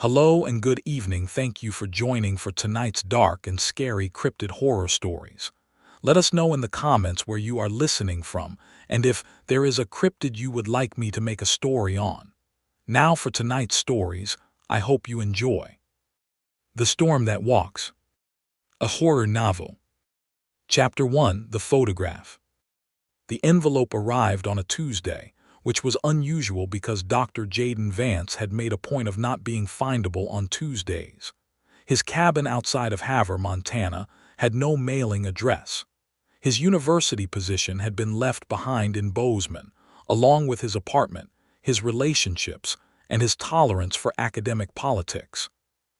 Hello and good evening. Thank you for joining for tonight's dark and scary cryptid horror stories. Let us know in the comments where you are listening from and if there is a cryptid you would like me to make a story on. Now for tonight's stories, I hope you enjoy. The Storm That Walks. A horror novel. Chapter 1: The Photograph. The envelope arrived on a Tuesday, which was unusual because Dr. Jaden Vance had made a point of not being findable on Tuesdays. His cabin outside of Havre, Montana, had no mailing address. His university position had been left behind in Bozeman, along with his apartment, his relationships, and his tolerance for academic politics.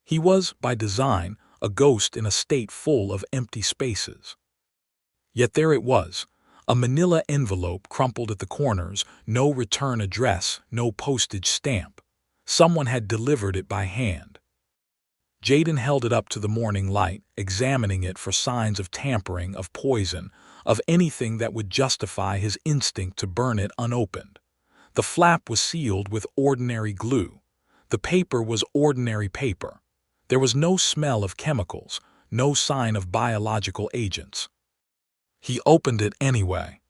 He was, by design, a ghost in a state full of empty spaces. Yet there it was. A manila envelope crumpled at the corners, no return address, no postage stamp. Someone had delivered it by hand. Jaden held it up to the morning light, examining it for signs of tampering, of poison, of anything that would justify his instinct to burn it unopened. The flap was sealed with ordinary glue. The paper was ordinary paper. There was no smell of chemicals, no sign of biological agents. He opened it anyway.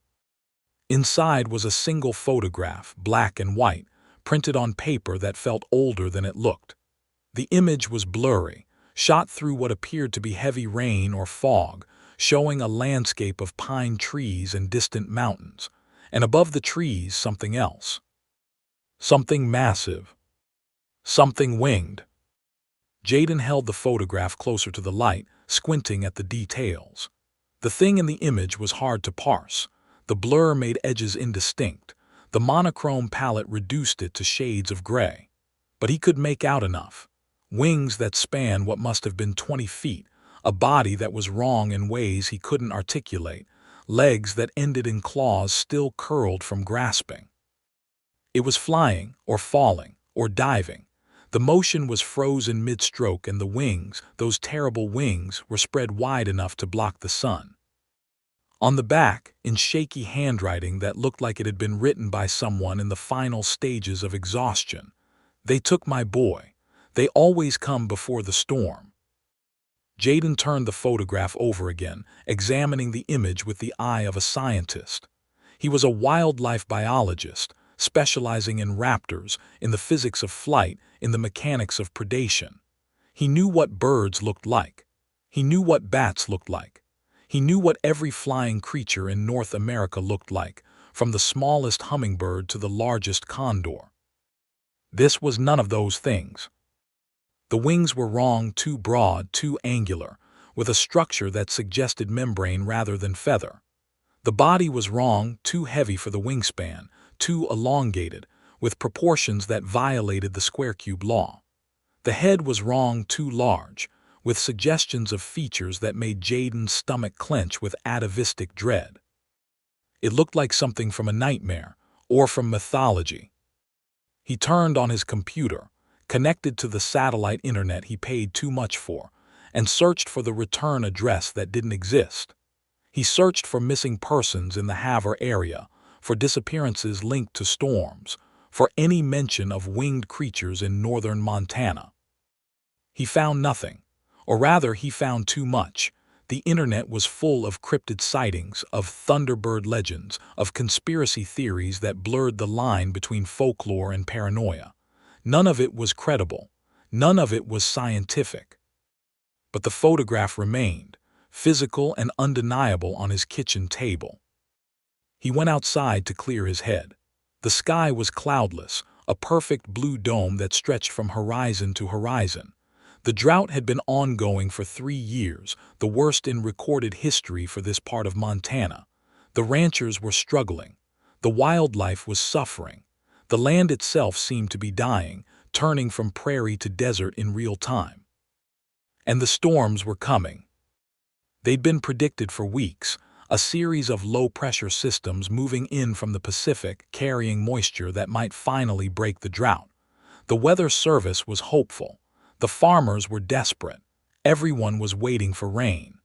Inside was a single photograph, black and white, printed on paper that felt older than it looked. The image was blurry, shot through what appeared to be heavy rain or fog, showing a landscape of pine trees and distant mountains, and above the trees something else. Something massive. Something winged. Jaden held the photograph closer to the light, squinting at the details. The thing in the image was hard to parse. The blur made edges indistinct. The monochrome palette reduced it to shades of gray. But he could make out enough. Wings that span what must have been 20 feet, a body that was wrong in ways he couldn't articulate, legs that ended in claws still curled from grasping. It was flying, or falling, or diving. The motion was frozen mid-stroke, and the wings, those terrible wings, were spread wide enough to block the sun. On the back, in shaky handwriting that looked like it had been written by someone in the final stages of exhaustion, "They took my boy. They always come before the storm." Jaden turned the photograph over again, examining the image with the eye of a scientist. He was a wildlife biologist, specializing in raptors, in the physics of flight, in the mechanics of predation. He knew what birds looked like. He knew what bats looked like. He knew what every flying creature in North America looked like, from the smallest hummingbird to the largest condor. This was none of those things. The wings were wrong, too broad, too angular, with a structure that suggested membrane rather than feather. The body was wrong, too heavy for the wingspan, too elongated, with proportions that violated the square-cube law. The head was wrong, too large, with suggestions of features that made Jaden's stomach clench with atavistic dread. It looked like something from a nightmare, or from mythology. He turned on his computer, connected to the satellite internet he paid too much for, and searched for the return address that didn't exist. He searched for missing persons in the Havre area, for disappearances linked to storms, for any mention of winged creatures in northern Montana. He found nothing. Or rather, he found too much. The internet was full of cryptid sightings, of Thunderbird legends, of conspiracy theories that blurred the line between folklore and paranoia. None of it was credible. None of it was scientific. But the photograph remained, physical and undeniable, on his kitchen table. He went outside to clear his head. The sky was cloudless, a perfect blue dome that stretched from horizon to horizon. The drought had been ongoing for 3 years, the worst in recorded history for this part of Montana. The ranchers were struggling. The wildlife was suffering. The land itself seemed to be dying, turning from prairie to desert in real time. And the storms were coming. They'd been predicted for weeks, a series of low-pressure systems moving in from the Pacific, carrying moisture that might finally break the drought. The Weather Service was hopeful. The farmers were desperate. Everyone was waiting for rain.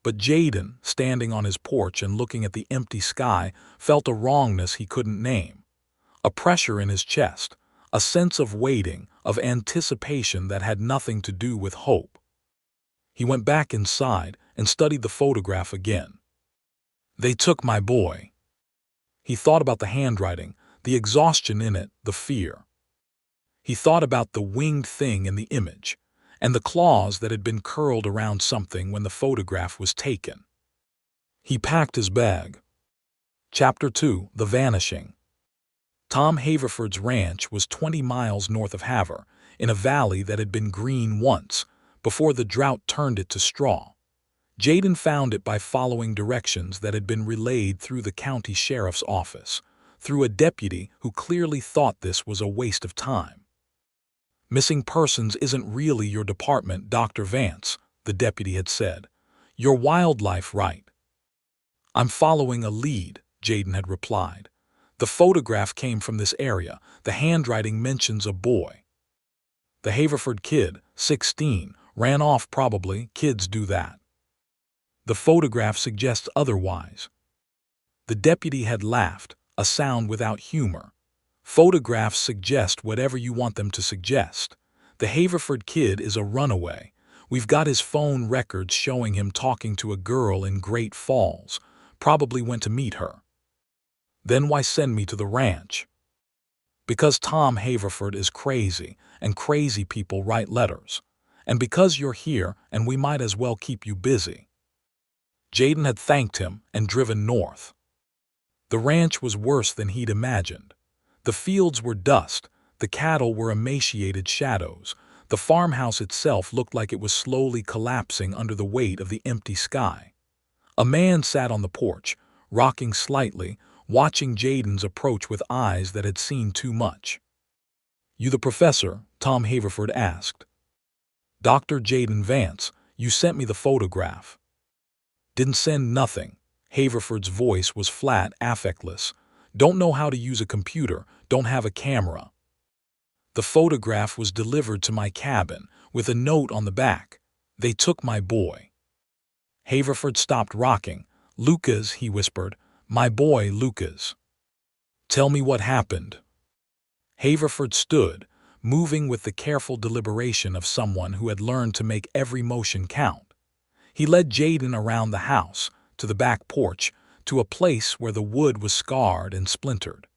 But Jaden, standing on his porch and looking at the empty sky, felt a wrongness he couldn't name. A pressure in his chest, a sense of waiting, of anticipation that had nothing to do with hope. He went back inside and studied the photograph again. They took my boy. He thought about the handwriting, the exhaustion in it, the fear. He thought about the winged thing in the image, and the claws that had been curled around something when the photograph was taken. He packed his bag. Chapter 2: The Vanishing. Tom Haverford's ranch was 20 miles north of Havre, in a valley that had been green once, before the drought turned it to straw. Jaden found it by following directions that had been relayed through the county sheriff's office, through a deputy who clearly thought this was a waste of time. "Missing persons isn't really your department, Dr. Vance," the deputy had said. "You're wildlife, right?" "I'm following a lead," Jaden had replied. "The photograph came from this area. The handwriting mentions a boy. The Haverford kid, 16, ran off probably. Kids do that. The photograph suggests otherwise." The deputy had laughed, a sound without humor. "Photographs suggest whatever you want them to suggest. The Haverford kid is a runaway. We've got his phone records showing him talking to a girl in Great Falls. Probably went to meet her. Then why send me to the ranch?" "Because Tom Haverford is crazy, and crazy people write letters. And because you're here, and we might as well keep you busy." Jaden had thanked him and driven north. The ranch was worse than he'd imagined. The fields were dust, the cattle were emaciated shadows, the farmhouse itself looked like it was slowly collapsing under the weight of the empty sky. A man sat on the porch, rocking slightly, watching Jaden's approach with eyes that had seen too much. "You the professor?" Tom Haverford asked. "Dr. Jaden Vance, you sent me the photograph." "Didn't send nothing." Haverford's voice was flat, affectless. "Don't know how to use a computer, don't have a camera. The photograph was delivered to my cabin, with a note on the back. They took my boy." Haverford stopped rocking. "Lucas," he whispered. "My boy, Lucas. Tell me what happened." Haverford stood, moving with the careful deliberation of someone who had learned to make every motion count. He led Jaden around the house, to the back porch, to a place where the wood was scarred and splintered.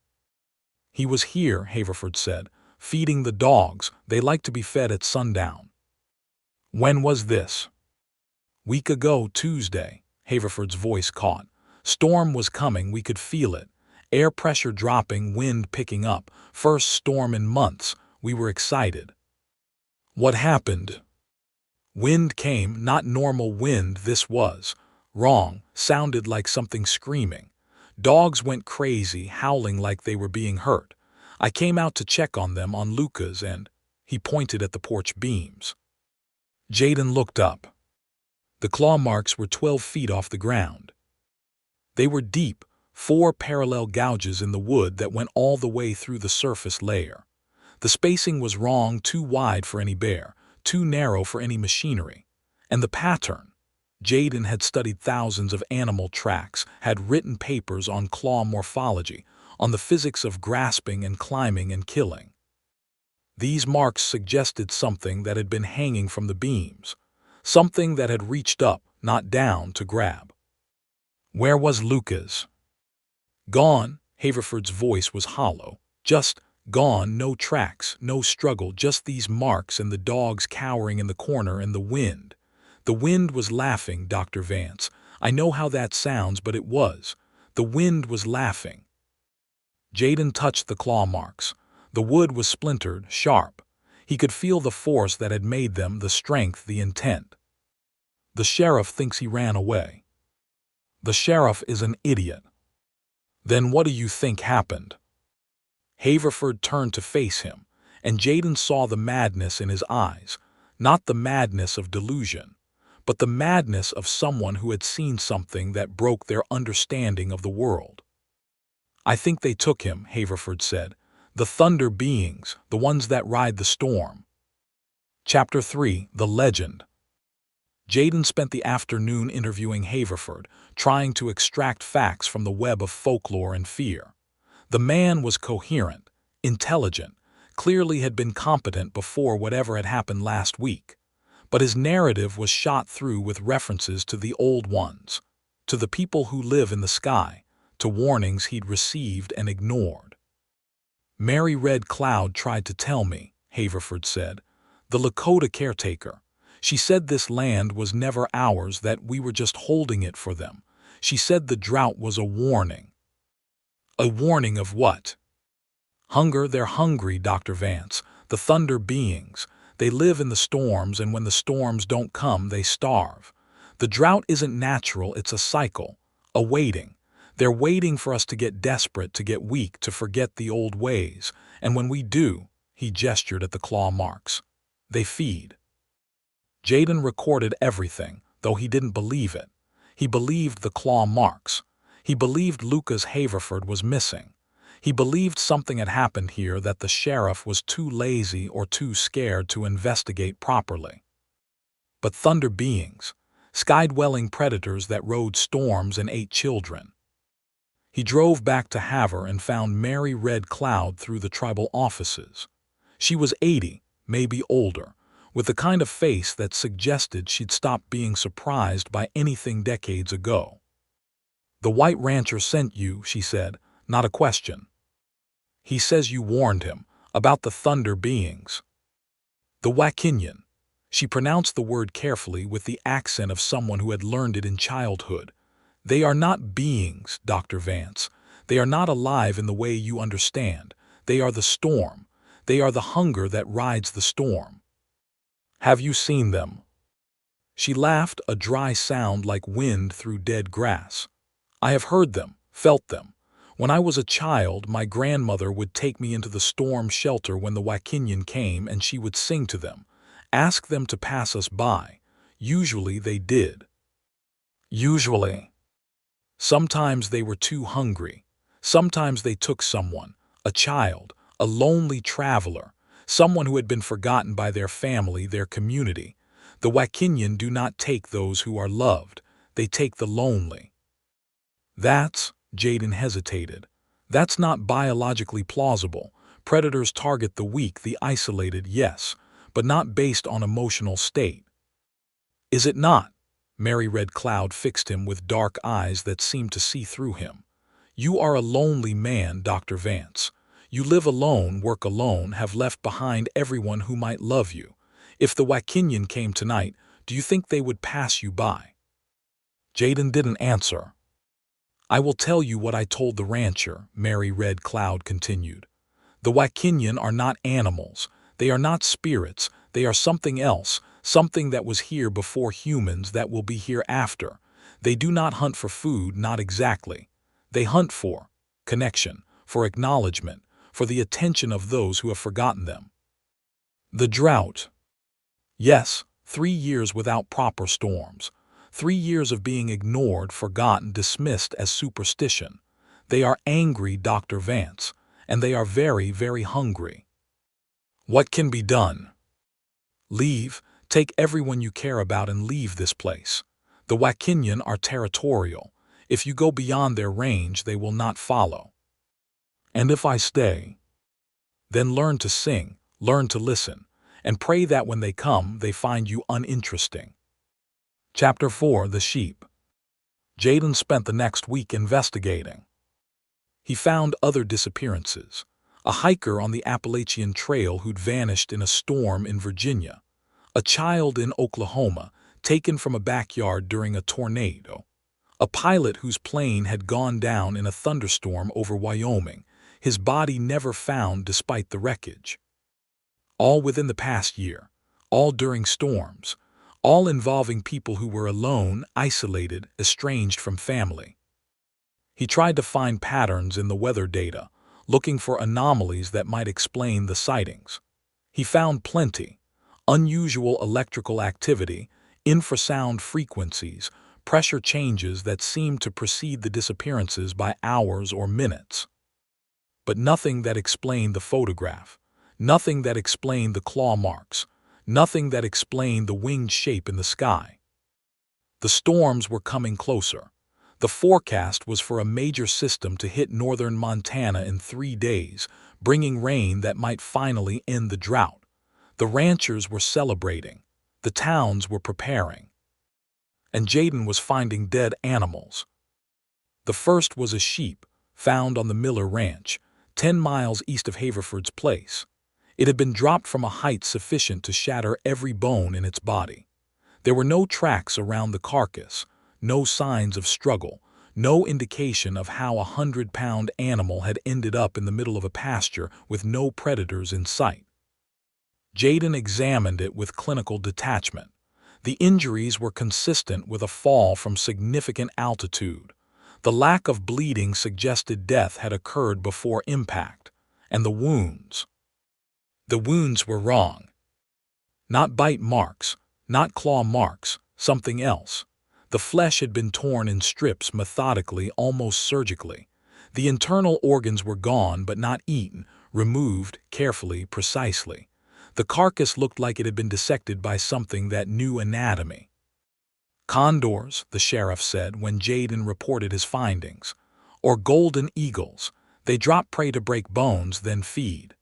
"He was here," Haverford said, "feeding the dogs. They like to be fed at sundown." "When was this?" "Week ago, Tuesday." Haverford's voice caught. "Storm was coming, we could feel it. Air pressure dropping, wind picking up. First storm in months. We were excited." "What happened?" "Wind came, not normal wind this was. Wrong, sounded like something screaming. Dogs went crazy, howling like they were being hurt. I came out to check on them, on Lucas, and—" he pointed at the porch beams. Jaden looked up. The claw marks were 12 feet off the ground. They were deep, 4 parallel gouges in the wood that went all the way through the surface layer. The spacing was wrong, too wide for any bear, too narrow for any machinery. And the pattern. Jaden had studied thousands of animal tracks, had written papers on claw morphology, on the physics of grasping and climbing and killing. These marks suggested something that had been hanging from the beams, something that had reached up, not down, to grab. "Where was Lucas?" "Gone." Haverford's voice was hollow. "Just gone, no tracks, no struggle, just these marks and the dogs cowering in the corner and the wind. The wind was laughing, Dr. Vance. I know how that sounds, but it was. The wind was laughing." Jaden touched the claw marks. The wood was splintered, sharp. He could feel the force that had made them, the strength, the intent. "The sheriff thinks he ran away." "The sheriff is an idiot." "Then what do you think happened?" Haverford turned to face him, and Jaden saw the madness in his eyes, not the madness of delusion, but the madness of someone who had seen something that broke their understanding of the world. "I think they took him," Haverford said. "The thunder beings, the ones that ride the storm." Chapter 3: The Legend. Jaden spent the afternoon interviewing Haverford, trying to extract facts from the web of folklore and fear. The man was coherent, intelligent, clearly had been competent before whatever had happened last week. But his narrative was shot through with references to the old ones, to the people who live in the sky, to warnings he'd received and ignored. Mary Red Cloud tried to tell me, Haverford said, the Lakota caretaker. She said this land was never ours, that we were just holding it for them. She said the drought was a warning. A warning of what? Hunger. They're hungry, Dr. Vance. The thunder beings. They live in the storms, and when the storms don't come, they starve. The drought isn't natural, it's a cycle, a waiting. They're waiting for us to get desperate, to get weak, to forget the old ways. And when we do, he gestured at the claw marks, they feed. Jaden recorded everything, though he didn't believe it. He believed the claw marks. He believed Lucas Haverford was missing. He believed something had happened here, that the sheriff was too lazy or too scared to investigate properly. But thunder beings, sky-dwelling predators that rode storms and ate children. He drove back to Havre and found Mary Red Cloud through the tribal offices. She was 80, maybe older, with the kind of face that suggested she'd stopped being surprised by anything decades ago. The white rancher sent you, she said, not a question. He says you warned him about the thunder beings. The Wakinian. She pronounced the word carefully with the accent of someone who had learned it in childhood. They are not beings, Dr. Vance. They are not alive in the way you understand. They are the storm. They are the hunger that rides the storm. Have you seen them? She laughed, a dry sound like wind through dead grass. I have heard them, felt them. When I was a child, my grandmother would take me into the storm shelter when the Wakinian came, and she would sing to them, ask them to pass us by. Usually they did. Usually. Sometimes they were too hungry. Sometimes they took someone, a child, a lonely traveler, someone who had been forgotten by their family, their community. The Wakinian do not take those who are loved. They take the lonely. That's, Jaden hesitated. That's not biologically plausible. Predators target the weak, the isolated, yes, but not based on emotional state. Is it not? Mary Red Cloud fixed him with dark eyes that seemed to see through him. You are a lonely man, Dr. Vance. You live alone, work alone, have left behind everyone who might love you. If the Wakinian came tonight, do you think they would pass you by? Jaden didn't answer. I will tell you what I told the rancher, Mary Red Cloud continued. The Wakinian are not animals. They are not spirits. They are something else, something that was here before humans, that will be here after. They do not hunt for food, not exactly. They hunt for connection, for acknowledgement, for the attention of those who have forgotten them. The drought. Yes, 3 years without proper storms. 3 years of being ignored, forgotten, dismissed as superstition. They are angry, Dr. Vance, and they are very, very hungry. What can be done? Leave, take everyone you care about and leave this place. The Wakinian are territorial. If you go beyond their range, they will not follow. And if I stay? Then learn to sing, learn to listen, and pray that when they come, they find you uninteresting. Chapter 4: The Sheep. Jaden spent the next week investigating. He found other disappearances. A hiker on the Appalachian Trail who'd vanished in a storm in Virginia. A child in Oklahoma, taken from a backyard during a tornado. A pilot whose plane had gone down in a thunderstorm over Wyoming, his body never found despite the wreckage. All within the past year, all during storms, all involving people who were alone, isolated, estranged from family. He tried to find patterns in the weather data, looking for anomalies that might explain the sightings. He found plenty: unusual electrical activity, infrasound frequencies, pressure changes that seemed to precede the disappearances by hours or minutes. But nothing that explained the photograph, nothing that explained the claw marks, nothing that explained the winged shape in the sky. The storms were coming closer. The forecast was for a major system to hit northern Montana in 3 days, bringing rain that might finally end the drought. The ranchers were celebrating. The towns were preparing. And Jaden was finding dead animals. The first was a sheep, found on the Miller Ranch, 10 miles east of Haverford's place. It had been dropped from a height sufficient to shatter every bone in its body. There were no tracks around the carcass, no signs of struggle, no indication of how a 100-pound animal had ended up in the middle of a pasture with no predators in sight. Jaden examined it with clinical detachment. The injuries were consistent with a fall from significant altitude. The lack of bleeding suggested death had occurred before impact. And the wounds. The wounds were wrong. Not bite marks, not claw marks, something else. The flesh had been torn in strips methodically, almost surgically. The internal organs were gone but not eaten, removed carefully, precisely. The carcass looked like it had been dissected by something that knew anatomy. Condors, the sheriff said when Jaden reported his findings. Or golden eagles. They drop prey to break bones, then feed.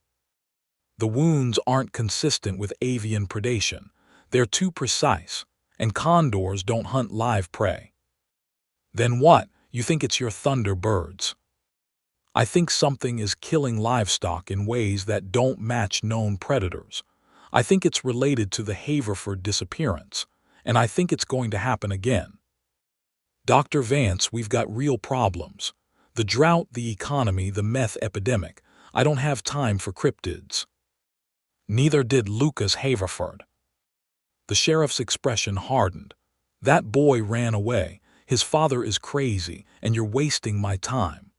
The wounds aren't consistent with avian predation. They're too precise, and condors don't hunt live prey. Then what? You think it's your Thunderbirds? I think something is killing livestock in ways that don't match known predators. I think it's related to the Haverford disappearance, and I think it's going to happen again. Dr. Vance, we've got real problems. The drought, the economy, the meth epidemic. I don't have time for cryptids. Neither did Lucas Haverford. The sheriff's expression hardened. That boy ran away. His father is crazy, and you're wasting my time.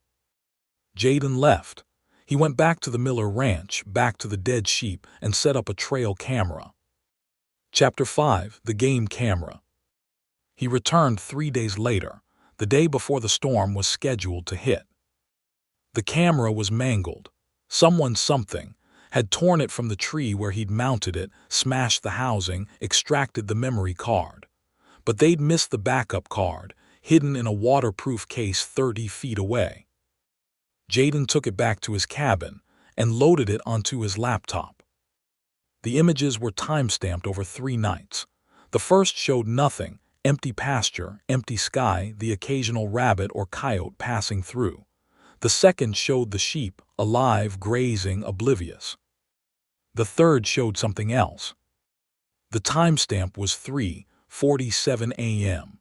Jaden left. He went back to the Miller Ranch, back to the dead sheep, and set up a trail camera. Chapter 5: The Game Camera. He returned 3 days later, the day before the storm was scheduled to hit. The camera was mangled. Something had torn it from the tree where he'd mounted it, smashed the housing, extracted the memory card. But they'd missed the backup card, hidden in a waterproof case 30 feet away. Jaden took it back to his cabin and loaded it onto his laptop. The images were time-stamped over 3 nights. The first showed nothing: empty pasture, empty sky, the occasional rabbit or coyote passing through. The second showed the sheep, alive, grazing, oblivious. The third showed something else. The timestamp was 3:47 a.m.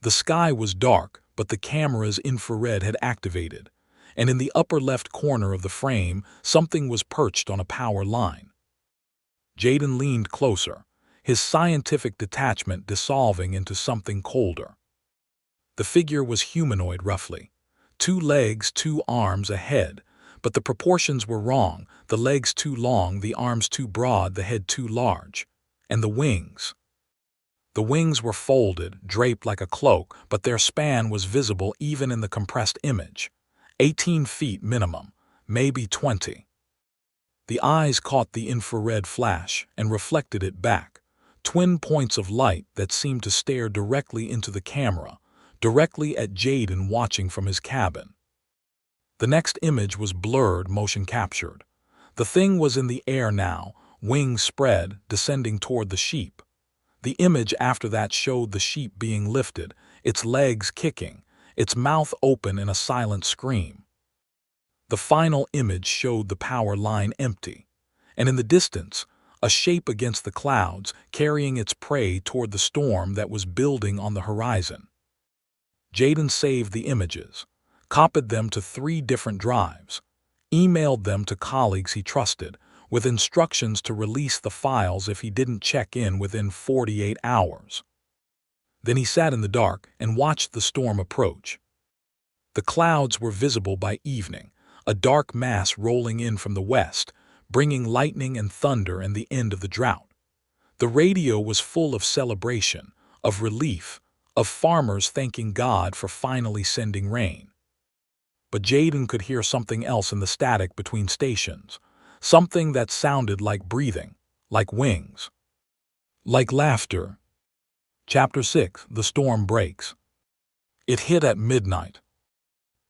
The sky was dark, but the camera's infrared had activated, and in the upper left corner of the frame, something was perched on a power line. Jaden leaned closer, his scientific detachment dissolving into something colder. The figure was humanoid roughly. 2 legs, 2 arms, a head, but the proportions were wrong: the legs too long, the arms too broad, the head too large. And the wings. The wings were folded, draped like a cloak, but their span was visible even in the compressed image. 18 feet minimum, maybe 20. The eyes caught the infrared flash and reflected it back. Twin points of light that seemed to stare directly into the camera, directly at Jaden watching from his cabin. The next image was blurred, motion captured. The thing was in the air now, wings spread, descending toward the sheep. The image after that showed the sheep being lifted, its legs kicking, its mouth open in a silent scream. The final image showed the power line empty, and in the distance, a shape against the clouds, carrying its prey toward the storm that was building on the horizon. Jaden saved the images, copied them to 3 different drives, emailed them to colleagues he trusted, with instructions to release the files if he didn't check in within 48 hours. Then he sat in the dark and watched the storm approach. The clouds were visible by evening, a dark mass rolling in from the west, bringing lightning and thunder and the end of the drought. The radio was full of celebration, of relief, of farmers thanking God for finally sending rain. But Jaden could hear something else in the static between stations, something that sounded like breathing, like wings, like laughter. Chapter 6: The Storm Breaks. It hit at midnight.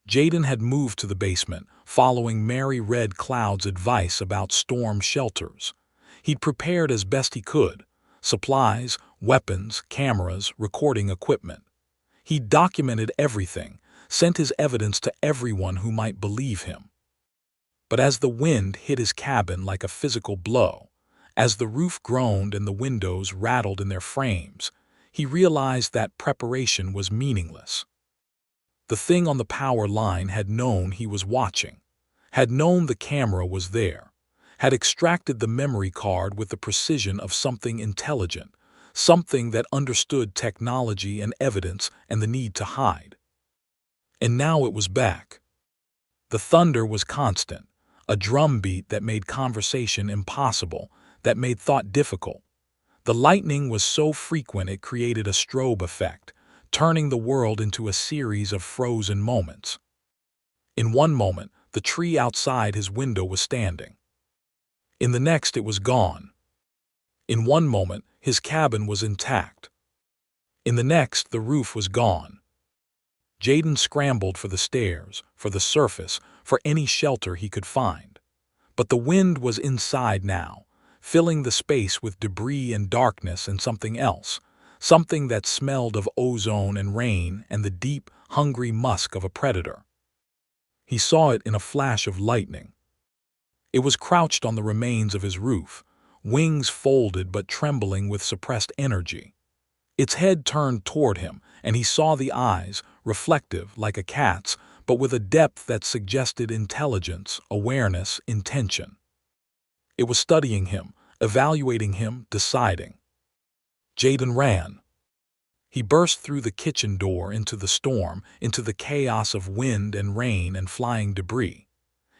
Jaden had moved to the basement, following Mary Red Cloud's advice about storm shelters. He'd prepared as best he could: supplies, weapons, cameras, recording equipment. He'd documented everything, sent his evidence to everyone who might believe him. But as the wind hit his cabin like a physical blow, as the roof groaned and the windows rattled in their frames, he realized that preparation was meaningless. The thing on the power line had known he was watching, had known the camera was there, had extracted the memory card with the precision of something intelligent, something that understood technology and evidence and the need to hide. And now it was back. The thunder was constant, a drumbeat that made conversation impossible, that made thought difficult. The lightning was so frequent it created a strobe effect, turning the world into a series of frozen moments. In one moment, the tree outside his window was standing. In the next, it was gone. In one moment, his cabin was intact. In the next, the roof was gone. Jaden scrambled for the stairs, for the surface, for any shelter he could find. But the wind was inside now, filling the space with debris and darkness and something else, something that smelled of ozone and rain and the deep, hungry musk of a predator. He saw it in a flash of lightning. It was crouched on the remains of his roof, wings folded but trembling with suppressed energy. Its head turned toward him, and he saw the eyes, reflective like a cat's, but with a depth that suggested intelligence, awareness, intention. It was studying him, evaluating him, deciding. Jaden ran. He burst through the kitchen door into the storm, into the chaos of wind and rain and flying debris.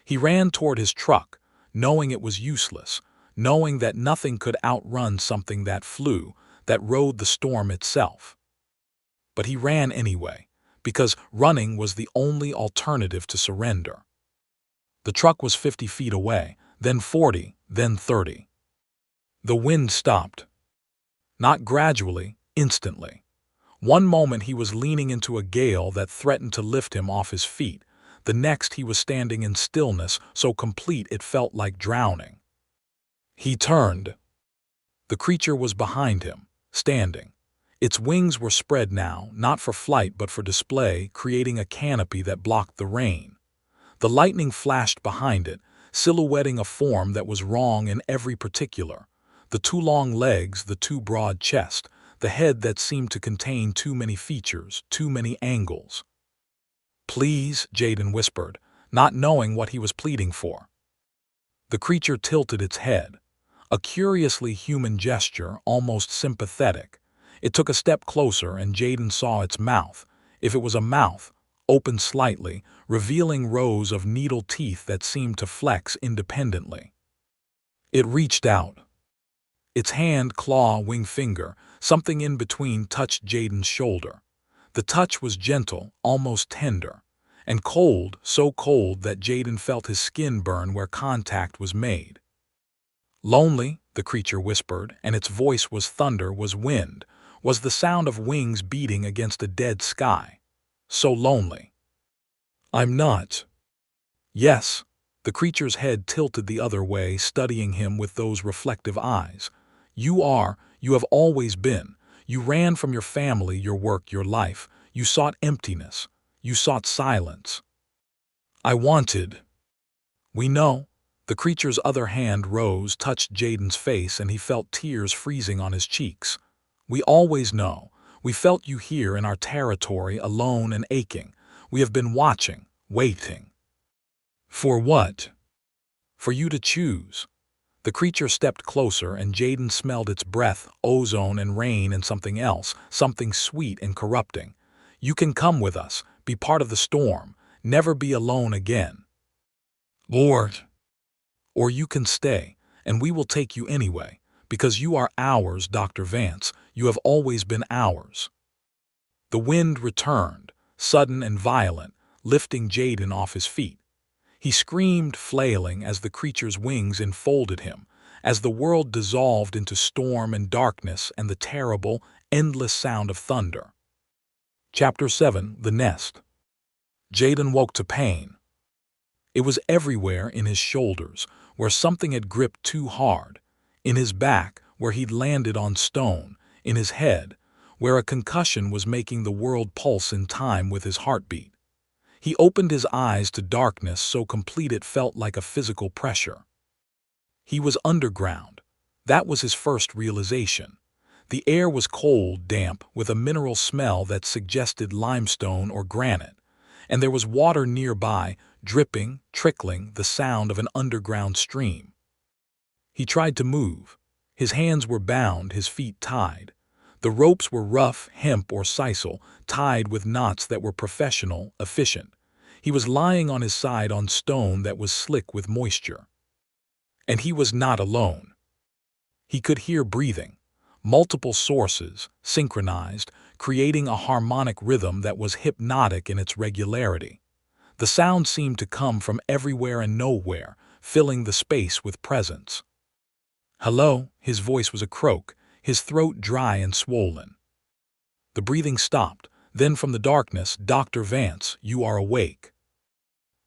He ran toward his truck, knowing it was useless, knowing that nothing could outrun something that flew, that rode the storm itself. But he ran anyway, because running was the only alternative to surrender. The truck was 50 feet away, then 40, then 30. The wind stopped. Not gradually, instantly. One moment he was leaning into a gale that threatened to lift him off his feet. The next he was standing in stillness so complete it felt like drowning. He turned. The creature was behind him, standing. Its wings were spread now, not for flight but for display, creating a canopy that blocked the rain. The lightning flashed behind it, silhouetting a form that was wrong in every particular. The too long legs, the too broad chest, the head that seemed to contain too many features, too many angles. "Please," Jaden whispered, not knowing what he was pleading for. The creature tilted its head, a curiously human gesture, almost sympathetic. It took a step closer and Jaden saw its mouth, if it was a mouth, opened slightly, revealing rows of needle teeth that seemed to flex independently. It reached out. Its hand, claw, wing, finger, something in between touched Jaden's shoulder. The touch was gentle, almost tender, and cold, so cold that Jaden felt his skin burn where contact was made. "Lonely," the creature whispered, and its voice was thunder, was wind, was the sound of wings beating against a dead sky. "So lonely." "I'm not." "Yes." The creature's head tilted the other way, studying him with those reflective eyes. "You are, you have always been. You ran from your family, your work, your life. You sought emptiness. You sought silence." "I wanted." "We know." The creature's other hand rose, touched Jaden's face, and he felt tears freezing on his cheeks. "We always know. We felt you here in our territory, alone and aching. We have been watching, waiting." "For what?" "For you to choose." The creature stepped closer and Jaden smelled its breath, ozone and rain and something else, something sweet and corrupting. "You can come with us, be part of the storm, never be alone again." "Lord." "Or you can stay, and we will take you anyway, because you are ours, Dr. Vance, you have always been ours." The wind returned, sudden and violent, lifting Jaden off his feet. He screamed, flailing, as the creature's wings enfolded him, as the world dissolved into storm and darkness and the terrible, endless sound of thunder. Chapter 7. The Nest. Jaden woke to pain. It was everywhere: in his shoulders, where something had gripped too hard; in his back, where he'd landed on stone; in his head, where a concussion was making the world pulse in time with his heartbeat. He opened his eyes to darkness so complete it felt like a physical pressure. He was underground. That was his first realization. The air was cold, damp, with a mineral smell that suggested limestone or granite, and there was water nearby, dripping, trickling, the sound of an underground stream. He tried to move. His hands were bound, his feet tied. The ropes were rough, hemp or sisal, tied with knots that were professional, efficient. He was lying on his side on stone that was slick with moisture. And he was not alone. He could hear breathing. Multiple sources, synchronized, creating a harmonic rhythm that was hypnotic in its regularity. The sound seemed to come from everywhere and nowhere, filling the space with presence. "Hello," his voice was a croak, his throat dry and swollen. The breathing stopped. Then from the darkness, "Dr. Vance, you are awake."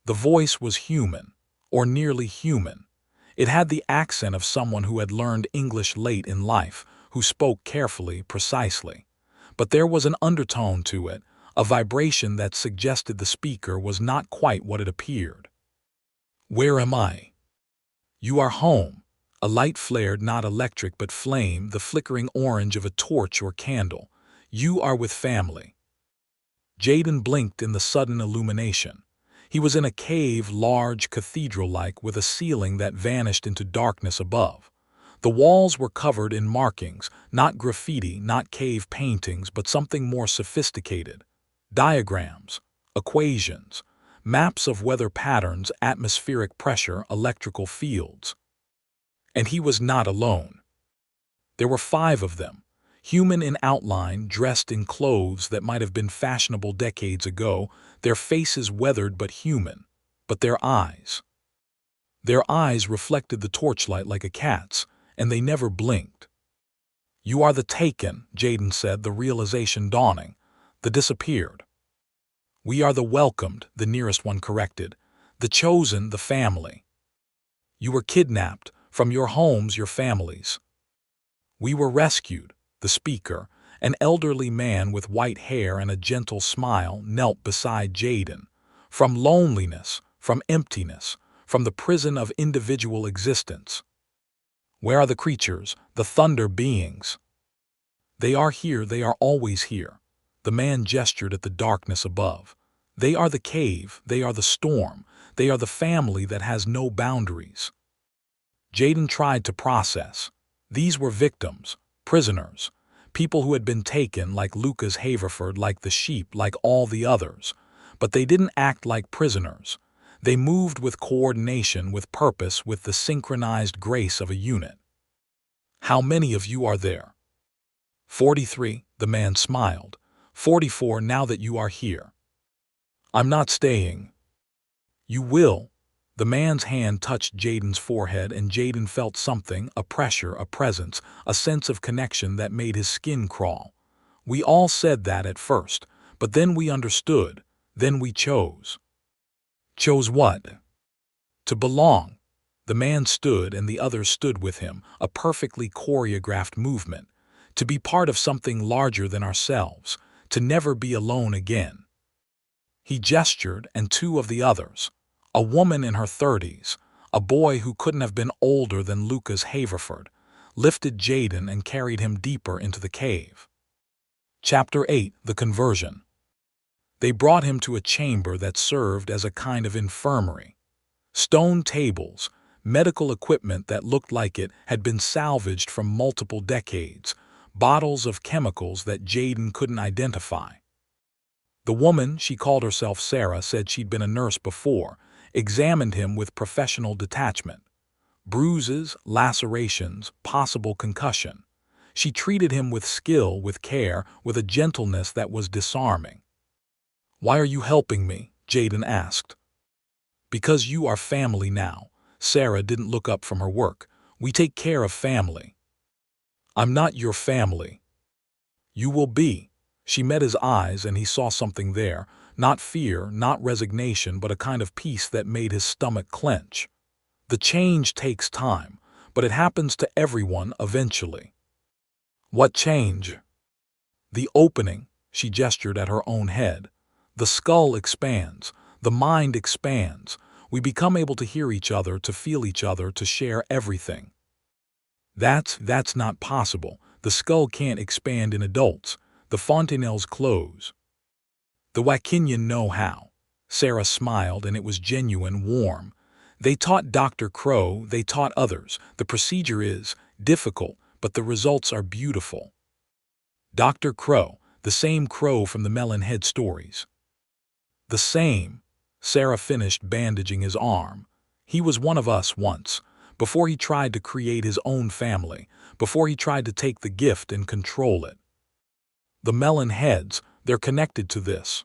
The voice was human, or nearly human. It had the accent of someone who had learned English late in life, who spoke carefully, precisely. But there was an undertone to it, a vibration that suggested the speaker was not quite what it appeared. "Where am I?" "You are home." A light flared, not electric but flame, the flickering orange of a torch or candle. "You are with family." Jaden blinked in the sudden illumination. He was in a cave, large, cathedral-like, with a ceiling that vanished into darkness above. The walls were covered in markings, not graffiti, not cave paintings, but something more sophisticated. Diagrams, equations, maps of weather patterns, atmospheric pressure, electrical fields. And he was not alone. There were 5 of them, human in outline, dressed in clothes that might have been fashionable decades ago, their faces weathered but human. But their eyes. Their eyes reflected the torchlight like a cat's, and they never blinked. "You are the taken," Jaden said, the realization dawning. "The disappeared." "We are the welcomed," the nearest one corrected. "The chosen, the family." "You were kidnapped, from your homes, your families." "We were rescued." The speaker, an elderly man with white hair and a gentle smile, knelt beside Jaden. "From loneliness, from emptiness, from the prison of individual existence." "Where are the creatures, the thunder beings?" "They are here, they are always here." The man gestured at the darkness above. "They are the cave, they are the storm, they are the family that has no boundaries." Jaden tried to process. These were victims, prisoners, people who had been taken, like Lucas Haverford, like the sheep, like all the others. But they didn't act like prisoners. They moved with coordination, with purpose, with the synchronized grace of a unit. "How many of you are there?" 43, the man smiled. 44 now that you are here." "I'm not staying." "You will." The man's hand touched Jaden's forehead, and Jaden felt something, a pressure, a presence, a sense of connection that made his skin crawl. "We all said that at first, but then we understood, then we chose." "Chose what?" "To belong." The man stood and the others stood with him, a perfectly choreographed movement. To be part of something larger than ourselves, to never be alone again. He gestured, and 2 of the others, a woman in her 30s, a boy who couldn't have been older than Lucas Haverford, lifted Jaden and carried him deeper into the cave. Chapter 8. The Conversion. They brought him to a chamber that served as a kind of infirmary. Stone tables, medical equipment that looked like it had been salvaged from multiple decades, bottles of chemicals that Jaden couldn't identify. The woman, she called herself Sarah, said she'd been a nurse before, examined him with professional detachment. Bruises, lacerations, possible concussion. She treated him with skill, with care, with a gentleness that was disarming. "Why are you helping me?" Jaden asked. "Because you are family now." Sarah didn't look up from her work. "We take care of family." "I'm not your family." "You will be." She met his eyes and he saw something there, not fear, not resignation, but a kind of peace that made his stomach clench. The change takes time, but it happens to everyone eventually. What change? The opening, she gestured at her own head. The skull expands, the mind expands. We become able to hear each other, to feel each other, to share everything. That's not possible. The skull can't expand in adults. The fontanelles close. The Wakinian know how. Sarah smiled, and it was genuine, warm. They taught Dr. Crow, they taught others. The procedure is difficult, but the results are beautiful. Dr. Crow, the same Crow from the Melon Head stories. The same. Sarah finished bandaging his arm. He was one of us once, before he tried to create his own family, before he tried to take the gift and control it. The Melon Heads, they're connected to this.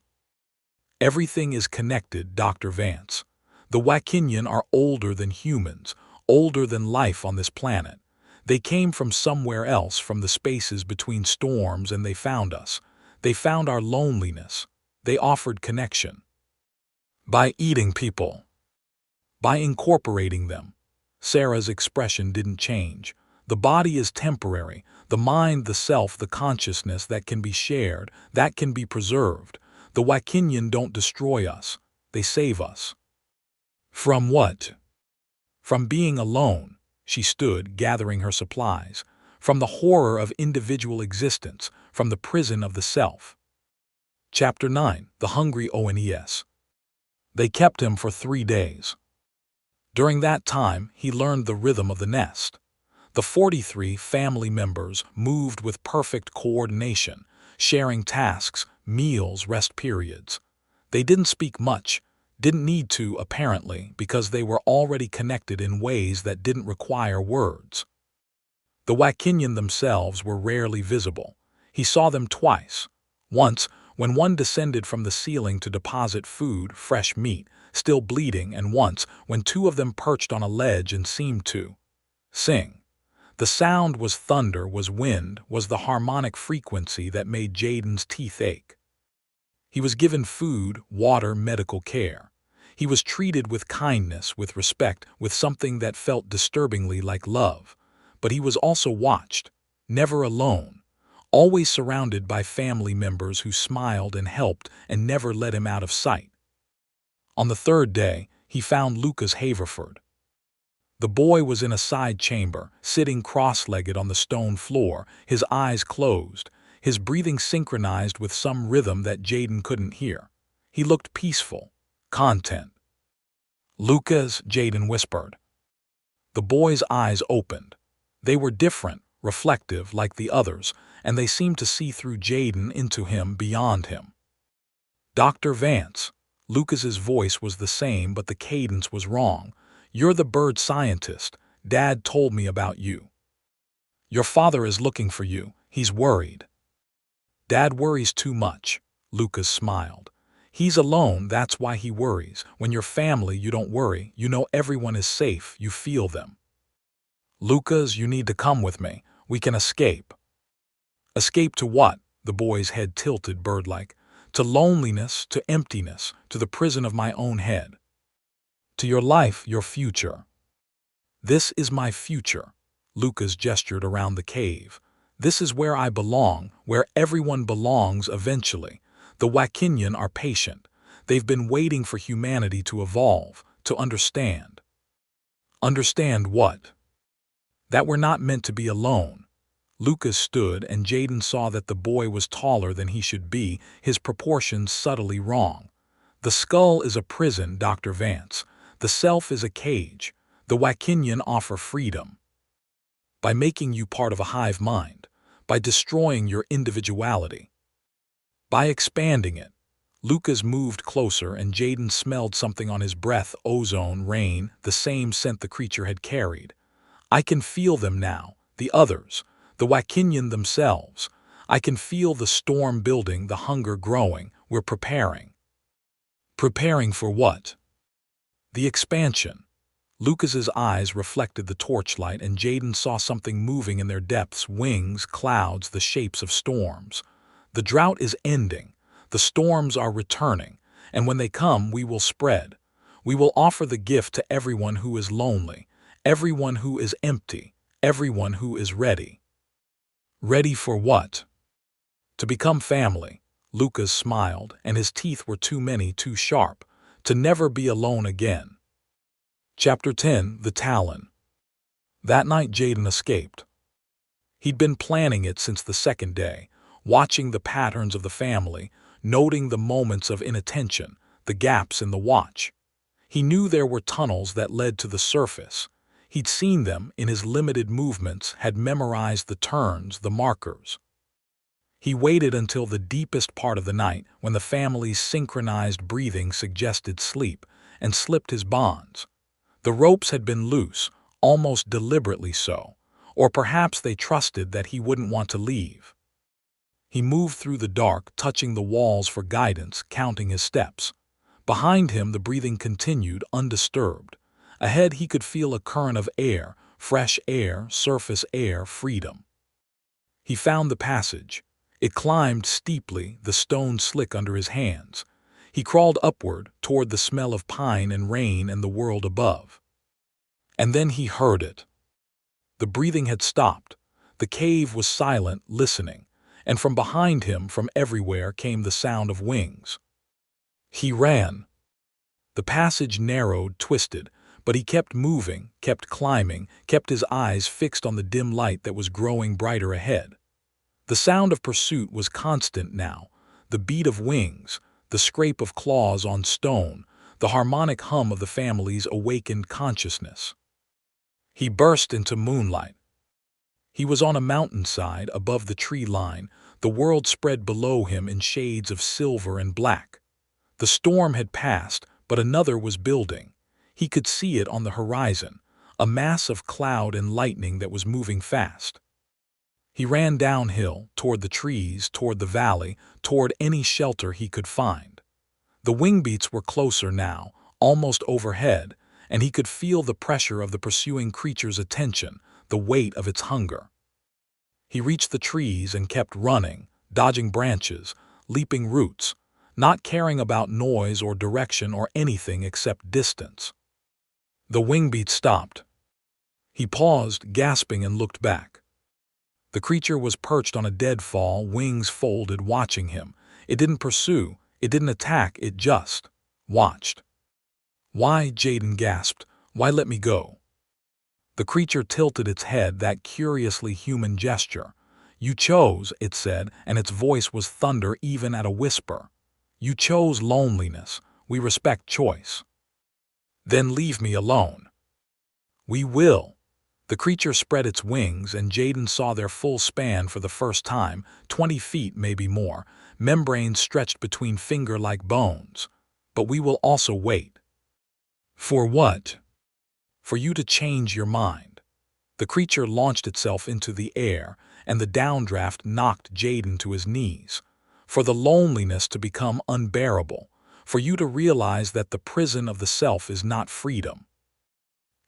Everything is connected, Dr. Vance. The Wakinian are older than humans, older than life on this planet. They came from somewhere else, from the spaces between storms, and they found us. They found our loneliness. They offered connection. By eating people. By incorporating them. Sarah's expression didn't change. The body is temporary. The mind, the self, the consciousness that can be shared, that can be preserved. The Wakinian don't destroy us. They save us. From what? From being alone. She stood, gathering her supplies. From the horror of individual existence. From the prison of the self. Chapter 9. The Hungry ONES. They kept him for 3 days. During that time, he learned the rhythm of the nest. The 43 family members moved with perfect coordination, sharing tasks, meals, rest periods. They didn't speak much, didn't need to, apparently, because they were already connected in ways that didn't require words. The Wakinian themselves were rarely visible. He saw them twice. Once, when one descended from the ceiling to deposit food, fresh meat, still bleeding, and once, when 2 of them perched on a ledge and seemed to sing. The sound was thunder, was wind, was the harmonic frequency that made Jaden's teeth ache. He was given food, water, medical care. He was treated with kindness, with respect, with something that felt disturbingly like love. But he was also watched, never alone, always surrounded by family members who smiled and helped and never let him out of sight. On the 3rd day, he found Lucas Haverford. The boy was in a side chamber, sitting cross-legged on the stone floor, his eyes closed, his breathing synchronized with some rhythm that Jaden couldn't hear. He looked peaceful, content. "Lucas," Jaden whispered. The boy's eyes opened. They were different, reflective like the others, and they seemed to see through Jaden, into him, beyond him. "Dr. Vance." Lucas's voice was the same, but the cadence was wrong. "You're the bird scientist. Dad told me about you. Your father is looking for you. He's worried." "Dad worries too much." Lucas smiled. "He's alone, that's why he worries. When you're family, you don't worry. You know everyone is safe. You feel them." "Lucas, you need to come with me. We can escape." "Escape to what?" The boy's head tilted bird-like. "To loneliness, to emptiness, to the prison of my own head. To your life, your future." "This is my future." Lucas gestured around the cave. "This is where I belong, where everyone belongs eventually. The Wakinian are patient. They've been waiting for humanity to evolve, to understand." "Understand what?" "That we're not meant to be alone." Lucas stood, and Jaden saw that the boy was taller than he should be, his proportions subtly wrong. "The skull is a prison, Dr. Vance. The self is a cage. The Wakinian offer freedom. By making you part of a hive mind, by destroying your individuality, by expanding it." Lucas moved closer, and Jaden smelled something on his breath, ozone, rain, the same scent the creature had carried. "I can feel them now, the others. The Wakinian themselves. I can feel the storm building, the hunger growing. We're preparing." "Preparing for what?" "The expansion." Lucas's eyes reflected the torchlight, and Jaden saw something moving in their depths, wings, clouds, the shapes of storms. The drought is ending. The storms are returning. And when they come, we will spread. We will offer the gift to everyone who is lonely, everyone who is empty, everyone who is ready. Ready for what? To become family. Lucas smiled, and his teeth were too many, too sharp, to never be alone again. Chapter 10. The Talon. That night Jaden escaped. He'd been planning it since the second day, watching the patterns of the family, noting the moments of inattention, the gaps in the watch. He knew there were tunnels that led to the surface. He'd seen them in his limited movements, had memorized the turns, the markers. He waited until the deepest part of the night, when the family's synchronized breathing suggested sleep, and slipped his bonds. The ropes had been loose, almost deliberately so, or perhaps they trusted that he wouldn't want to leave. He moved through the dark, touching the walls for guidance, counting his steps. Behind him the breathing continued, undisturbed. Ahead he could feel a current of air, fresh air, surface air, freedom. He found the passage. It climbed steeply, the stones slick under his hands. He crawled upward, toward the smell of pine and rain and the world above. And then he heard it. The breathing had stopped. The cave was silent, listening, and from behind him, from everywhere, came the sound of wings. He ran. The passage narrowed, twisted, but he kept moving, kept climbing, kept his eyes fixed on the dim light that was growing brighter ahead. The sound of pursuit was constant now, the beat of wings, the scrape of claws on stone, the harmonic hum of the family's awakened consciousness. He burst into moonlight. He was on a mountainside above the tree line, the world spread below him in shades of silver and black. The storm had passed, but another was building. He could see it on the horizon, a mass of cloud and lightning that was moving fast. He ran downhill, toward the trees, toward the valley, toward any shelter he could find. The wing beats were closer now, almost overhead, and he could feel the pressure of the pursuing creature's attention, the weight of its hunger. He reached the trees and kept running, dodging branches, leaping roots, not caring about noise or direction or anything except distance. The wing beat stopped. He paused, gasping, and looked back. The creature was perched on a deadfall, wings folded, watching him. It didn't pursue, it didn't attack, it just watched. "Why?" Jaden gasped. "Why let me go?" The creature tilted its head, that curiously human gesture. "You chose," it said, and its voice was thunder even at a whisper. "You chose loneliness. We respect choice." "Then leave me alone." "We will." The creature spread its wings, and Jaden saw their full span for the first time, 20 feet, maybe more, membranes stretched between finger-like bones. "But we will also wait." "For what?" "For you to change your mind." The creature launched itself into the air, and the downdraft knocked Jaden to his knees. "For the loneliness to become unbearable. For you to realize that the prison of the self is not freedom."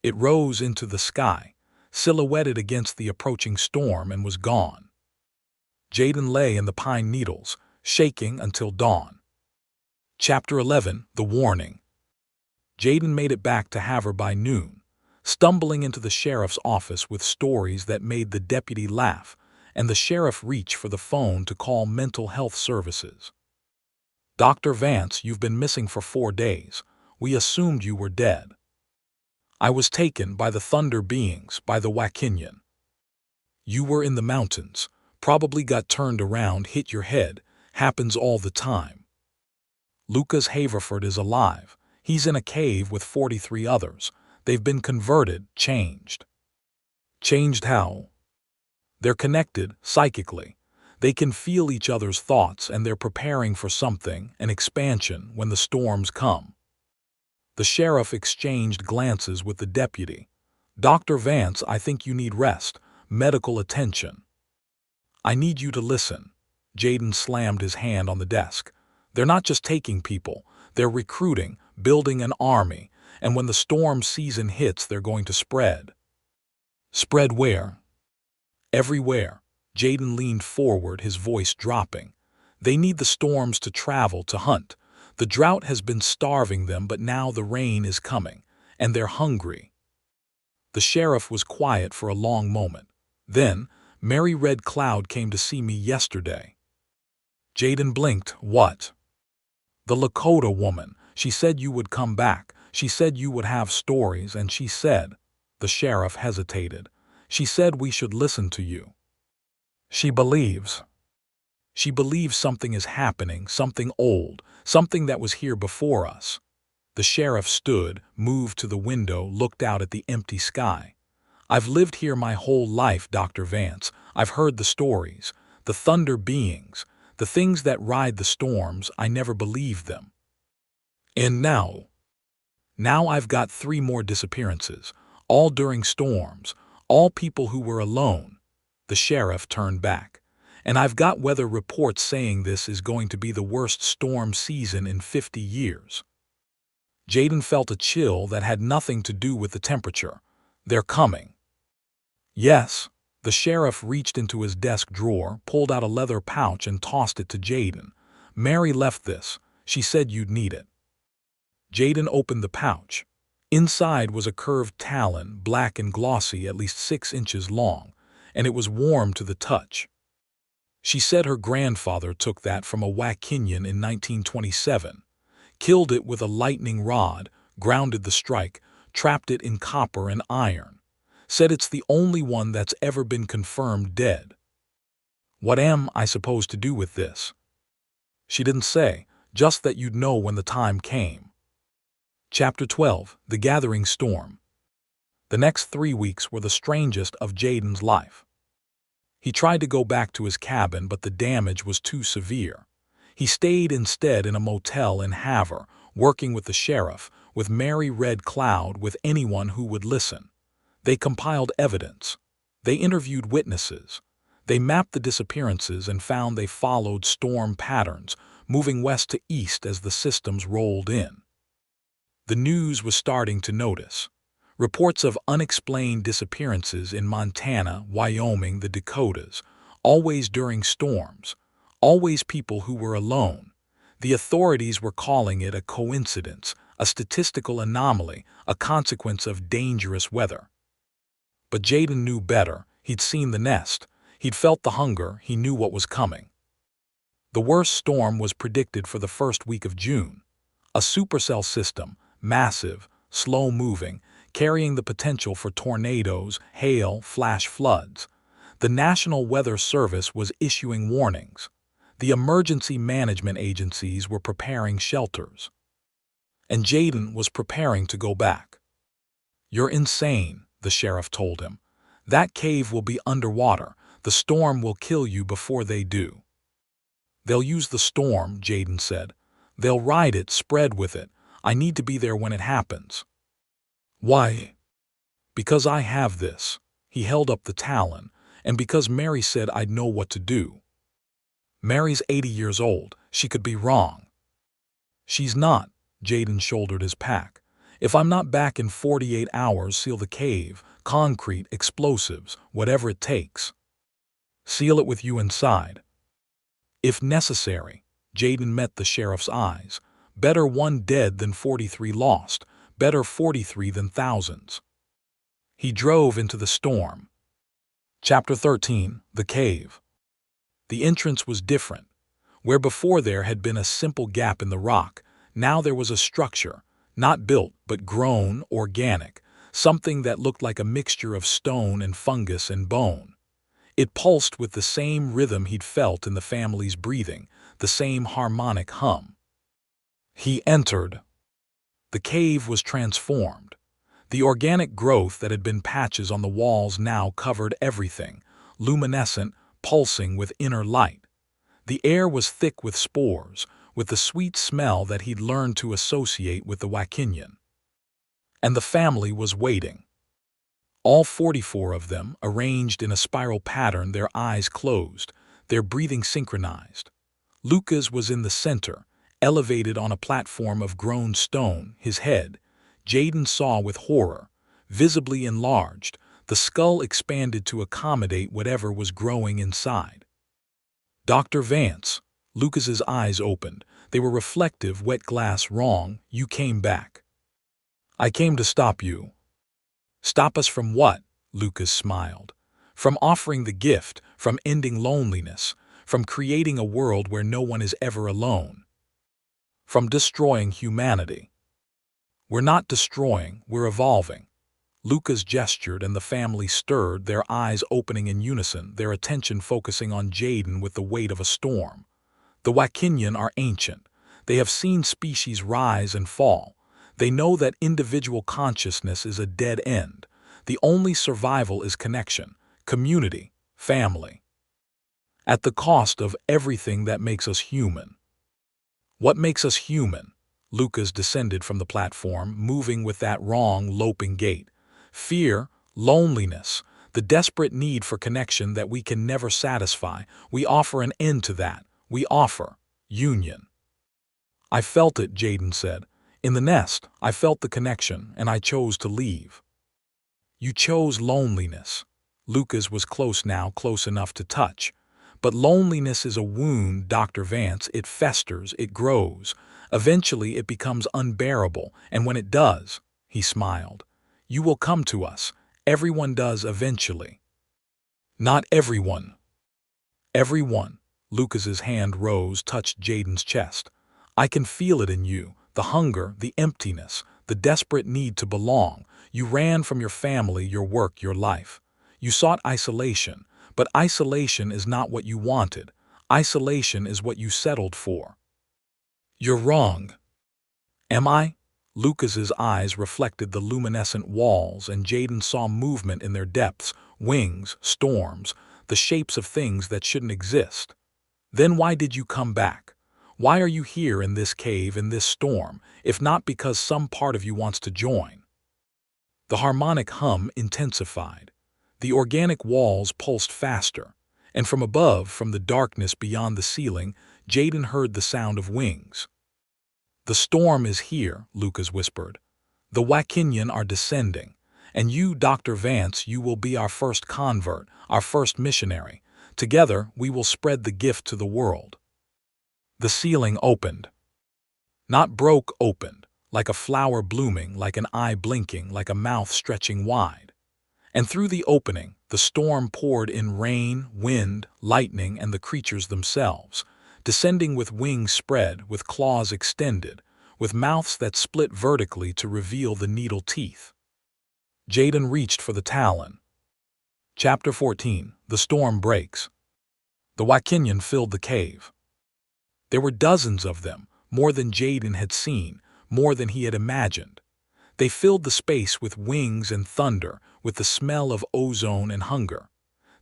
It rose into the sky, silhouetted against the approaching storm, and was gone. Jaden lay in the pine needles, shaking until dawn. Chapter 11. The Warning. Jaden made it back to Havre by noon, stumbling into the sheriff's office with stories that made the deputy laugh, and the sheriff reach for the phone to call mental health services. "Dr. Vance, you've been missing for 4 days. We assumed you were dead." "I was taken by the thunder beings, by the Wakinyan." "You were in the mountains, probably got turned around, hit your head, happens all the time." "Lucas Haverford is alive. He's in a cave with 43 others. They've been converted, changed." "Changed how?" "They're connected, psychically. They can feel each other's thoughts, and they're preparing for something, an expansion, when the storms come." The sheriff exchanged glances with the deputy. "Dr. Vance, I think you need rest, medical attention." "I need you to listen." Jaden slammed his hand on the desk. "They're not just taking people. They're recruiting, building an army, and when the storm season hits, they're going to spread." "Spread where?" "Everywhere." Jaden leaned forward, his voice dropping. They need the storms to travel to hunt. The drought has been starving them, but now the rain is coming, and they're hungry." The sheriff was quiet for a long moment. Then, "Mary Red Cloud came to see me yesterday." Jaden blinked. "What?" "The Lakota woman. She said you would come back. She said you would have stories, and she said—" The sheriff hesitated. "She said we should listen to you. She believes. She believes something is happening, something old, something that was here before us." The sheriff stood, moved to the window, looked out at the empty sky. "I've lived here my whole life, Dr. Vance. I've heard the stories, the thunder beings, the things that ride the storms. I never believed them. And now I've got 3 more disappearances, all during storms, all people who were alone." The sheriff turned back. "And I've got weather reports saying this is going to be the worst storm season in 50 years. Jaden felt a chill that had nothing to do with the temperature. "They're coming." "Yes." The sheriff reached into his desk drawer, pulled out a leather pouch and tossed it to Jaden. "Mary left this. She said you'd need it." Jaden opened the pouch. Inside was a curved talon, black and glossy, at least 6 inches long, and it was warm to the touch. She said her grandfather took that from a Wakinian in 1927, killed it with a lightning rod, grounded the strike, trapped it in copper and iron. Said it's the only one that's ever been confirmed dead. "What am I supposed to do with this?" "She didn't say, just that you'd know when the time came." Chapter 12: The Gathering Storm. The next 3 weeks were the strangest of Jaden's life. He tried to go back to his cabin, but the damage was too severe. He stayed instead in a motel in Havre, working with the sheriff, with Mary Red Cloud, with anyone who would listen. They compiled evidence. They interviewed witnesses. They mapped the disappearances and found they followed storm patterns, moving west to east as the systems rolled in. The news was starting to notice. Reports of unexplained disappearances in Montana, Wyoming, the Dakotas, always during storms, always people who were alone. The authorities were calling it a coincidence, a statistical anomaly, a consequence of dangerous weather. But Jaden knew better. He'd seen the nest. He'd felt the hunger. He knew what was coming. The worst storm was predicted for the first week of June. A supercell system, massive, slow-moving, carrying the potential for tornadoes, hail, flash floods. The National Weather Service was issuing warnings. The emergency management agencies were preparing shelters. And Jaden was preparing to go back. "You're insane," the sheriff told him. "That cave will be underwater. The storm will kill you before they do." "They'll use the storm," Jaden said. "They'll ride it, spread with it. I need to be there when it happens." "Why?" "Because I have this." He held up the talon. "And because Mary said I'd know what to do." "Mary's 80 years old. She could be wrong." "She's not." Jaden shouldered his pack. "If I'm not back in 48 hours, seal the cave. Concrete, explosives, whatever it takes. Seal it with you inside." "If necessary." Jaden met the sheriff's eyes. "Better 1 dead than 43 lost. Better 43 than thousands." He drove into the storm. Chapter 13: The Cave. The entrance was different. Where before there had been a simple gap in the rock, now there was a structure, not built but grown, organic, something that looked like a mixture of stone and fungus and bone. It pulsed with the same rhythm he'd felt in the family's breathing, the same harmonic hum. He entered. The cave was transformed. The organic growth that had been patches on the walls now covered everything, luminescent, pulsing with inner light. The air was thick with spores, with the sweet smell that he'd learned to associate with the Wakinian. And the family was waiting. All 44 of them, arranged in a spiral pattern, their eyes closed, their breathing synchronized. Lucas was in the center, elevated on a platform of grown stone, his head, Jaden saw with horror, visibly enlarged, the skull expanded to accommodate whatever was growing inside. "Dr. Vance," Lucas's eyes opened. They were reflective, wet glass. Wrong, you came back. I came to stop you. Stop us from what? Lucas smiled. From offering the gift, from ending loneliness, from creating a world where no one is ever alone. From destroying humanity. We're not destroying, we're evolving. Lucas gestured and the family stirred, their eyes opening in unison, their attention focusing on Jaden with the weight of a storm. The Wakinyan are ancient. They have seen species rise and fall. They know that individual consciousness is a dead end. The only survival is connection, community, family. At the cost of everything that makes us human. What makes us human? Lucas descended from the platform, moving with that wrong, loping gait. Fear, loneliness, the desperate need for connection that we can never satisfy. We offer an end to that. We offer union. I felt it, Jaden said. In the nest, I felt the connection, and I chose to leave. You chose loneliness. Lucas was close now, close enough to touch. But loneliness is a wound, Dr. Vance. It festers, it grows. Eventually, it becomes unbearable, and when it does, he smiled, you will come to us. Everyone does eventually. Not everyone. Everyone. Lucas's hand rose, touched Jaden's chest. I can feel it in you, the hunger, the emptiness, the desperate need to belong. You ran from your family, your work, your life. You sought isolation, but isolation is not what you wanted. Isolation is what you settled for. You're wrong. Am I? Lucas's eyes reflected the luminescent walls, and Jaden saw movement in their depths, wings, storms, the shapes of things that shouldn't exist. Then why did you come back? Why are you here in this cave, in this storm, if not because some part of you wants to join? The harmonic hum intensified. The organic walls pulsed faster, and from above, from the darkness beyond the ceiling, Jaden heard the sound of wings. The storm is here, Lucas whispered. The Wakinyan are descending, and you, Dr. Vance, you will be our first convert, our first missionary. Together, we will spread the gift to the world. The ceiling opened. Not broke, opened, like a flower blooming, like an eye blinking, like a mouth stretching wide. And through the opening, the storm poured in rain, wind, lightning, and the creatures themselves, descending with wings spread, with claws extended, with mouths that split vertically to reveal the needle teeth. Jaden reached for the talon. Chapter 14. The Storm Breaks. The Wakinyan filled the cave. There were dozens of them, more than Jaden had seen, more than he had imagined. They filled the space with wings and thunder, with the smell of ozone and hunger.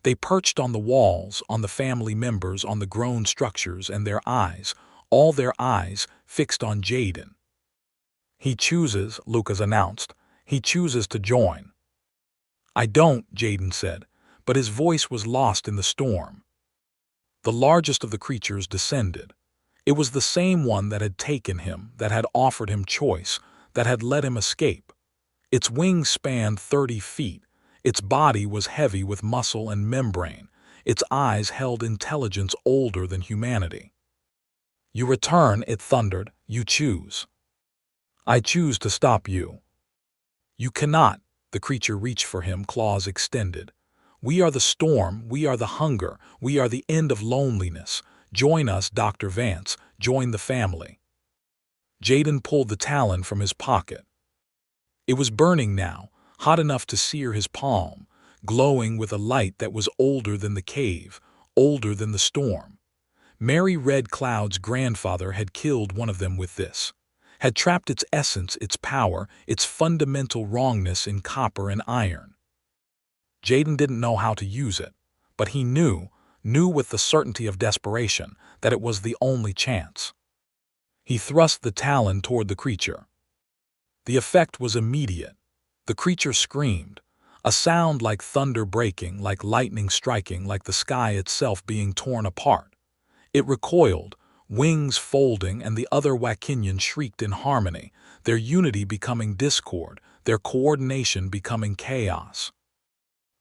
They perched on the walls, on the family members, on the grown structures, and their eyes, all their eyes, fixed on Jaden. He chooses, Lucas announced. He chooses to join. I don't, Jaden said, but his voice was lost in the storm. The largest of the creatures descended. It was the same one that had taken him, that had offered him choice, that had let him escape. Its wings spanned 30 feet. Its body was heavy with muscle and membrane. Its eyes held intelligence older than humanity. You return, it thundered. You choose. I choose to stop you. You cannot. The creature reached for him, claws extended. We are the storm. We are the hunger. We are the end of loneliness. Join us, Dr. Vance. Join the family. Jaden pulled the talon from his pocket. It was burning now, hot enough to sear his palm, glowing with a light that was older than the cave, older than the storm. Mary Red Cloud's grandfather had killed one of them with this, had trapped its essence, its power, its fundamental wrongness in copper and iron. Jaden didn't know how to use it, but he knew with the certainty of desperation, that it was the only chance. He thrust the talon toward the creature. The effect was immediate. The creature screamed, a sound like thunder breaking, like lightning striking, like the sky itself being torn apart. It recoiled, wings folding, and the other Wakinyan shrieked in harmony, their unity becoming discord, their coordination becoming chaos.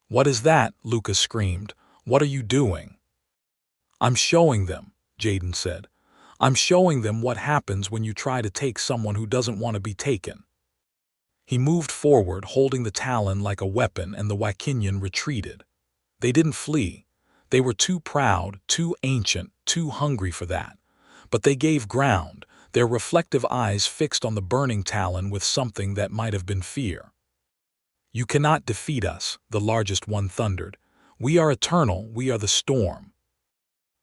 What is that? Lucas screamed. What are you doing? I'm showing them. Jaden said. "I'm showing them what happens when you try to take someone who doesn't want to be taken." He moved forward, holding the talon like a weapon, and the Wakinyan retreated. They didn't flee. They were too proud, too ancient, too hungry for that. But they gave ground, their reflective eyes fixed on the burning talon with something that might have been fear. "You cannot defeat us," the largest one thundered. "We are eternal, we are the storm."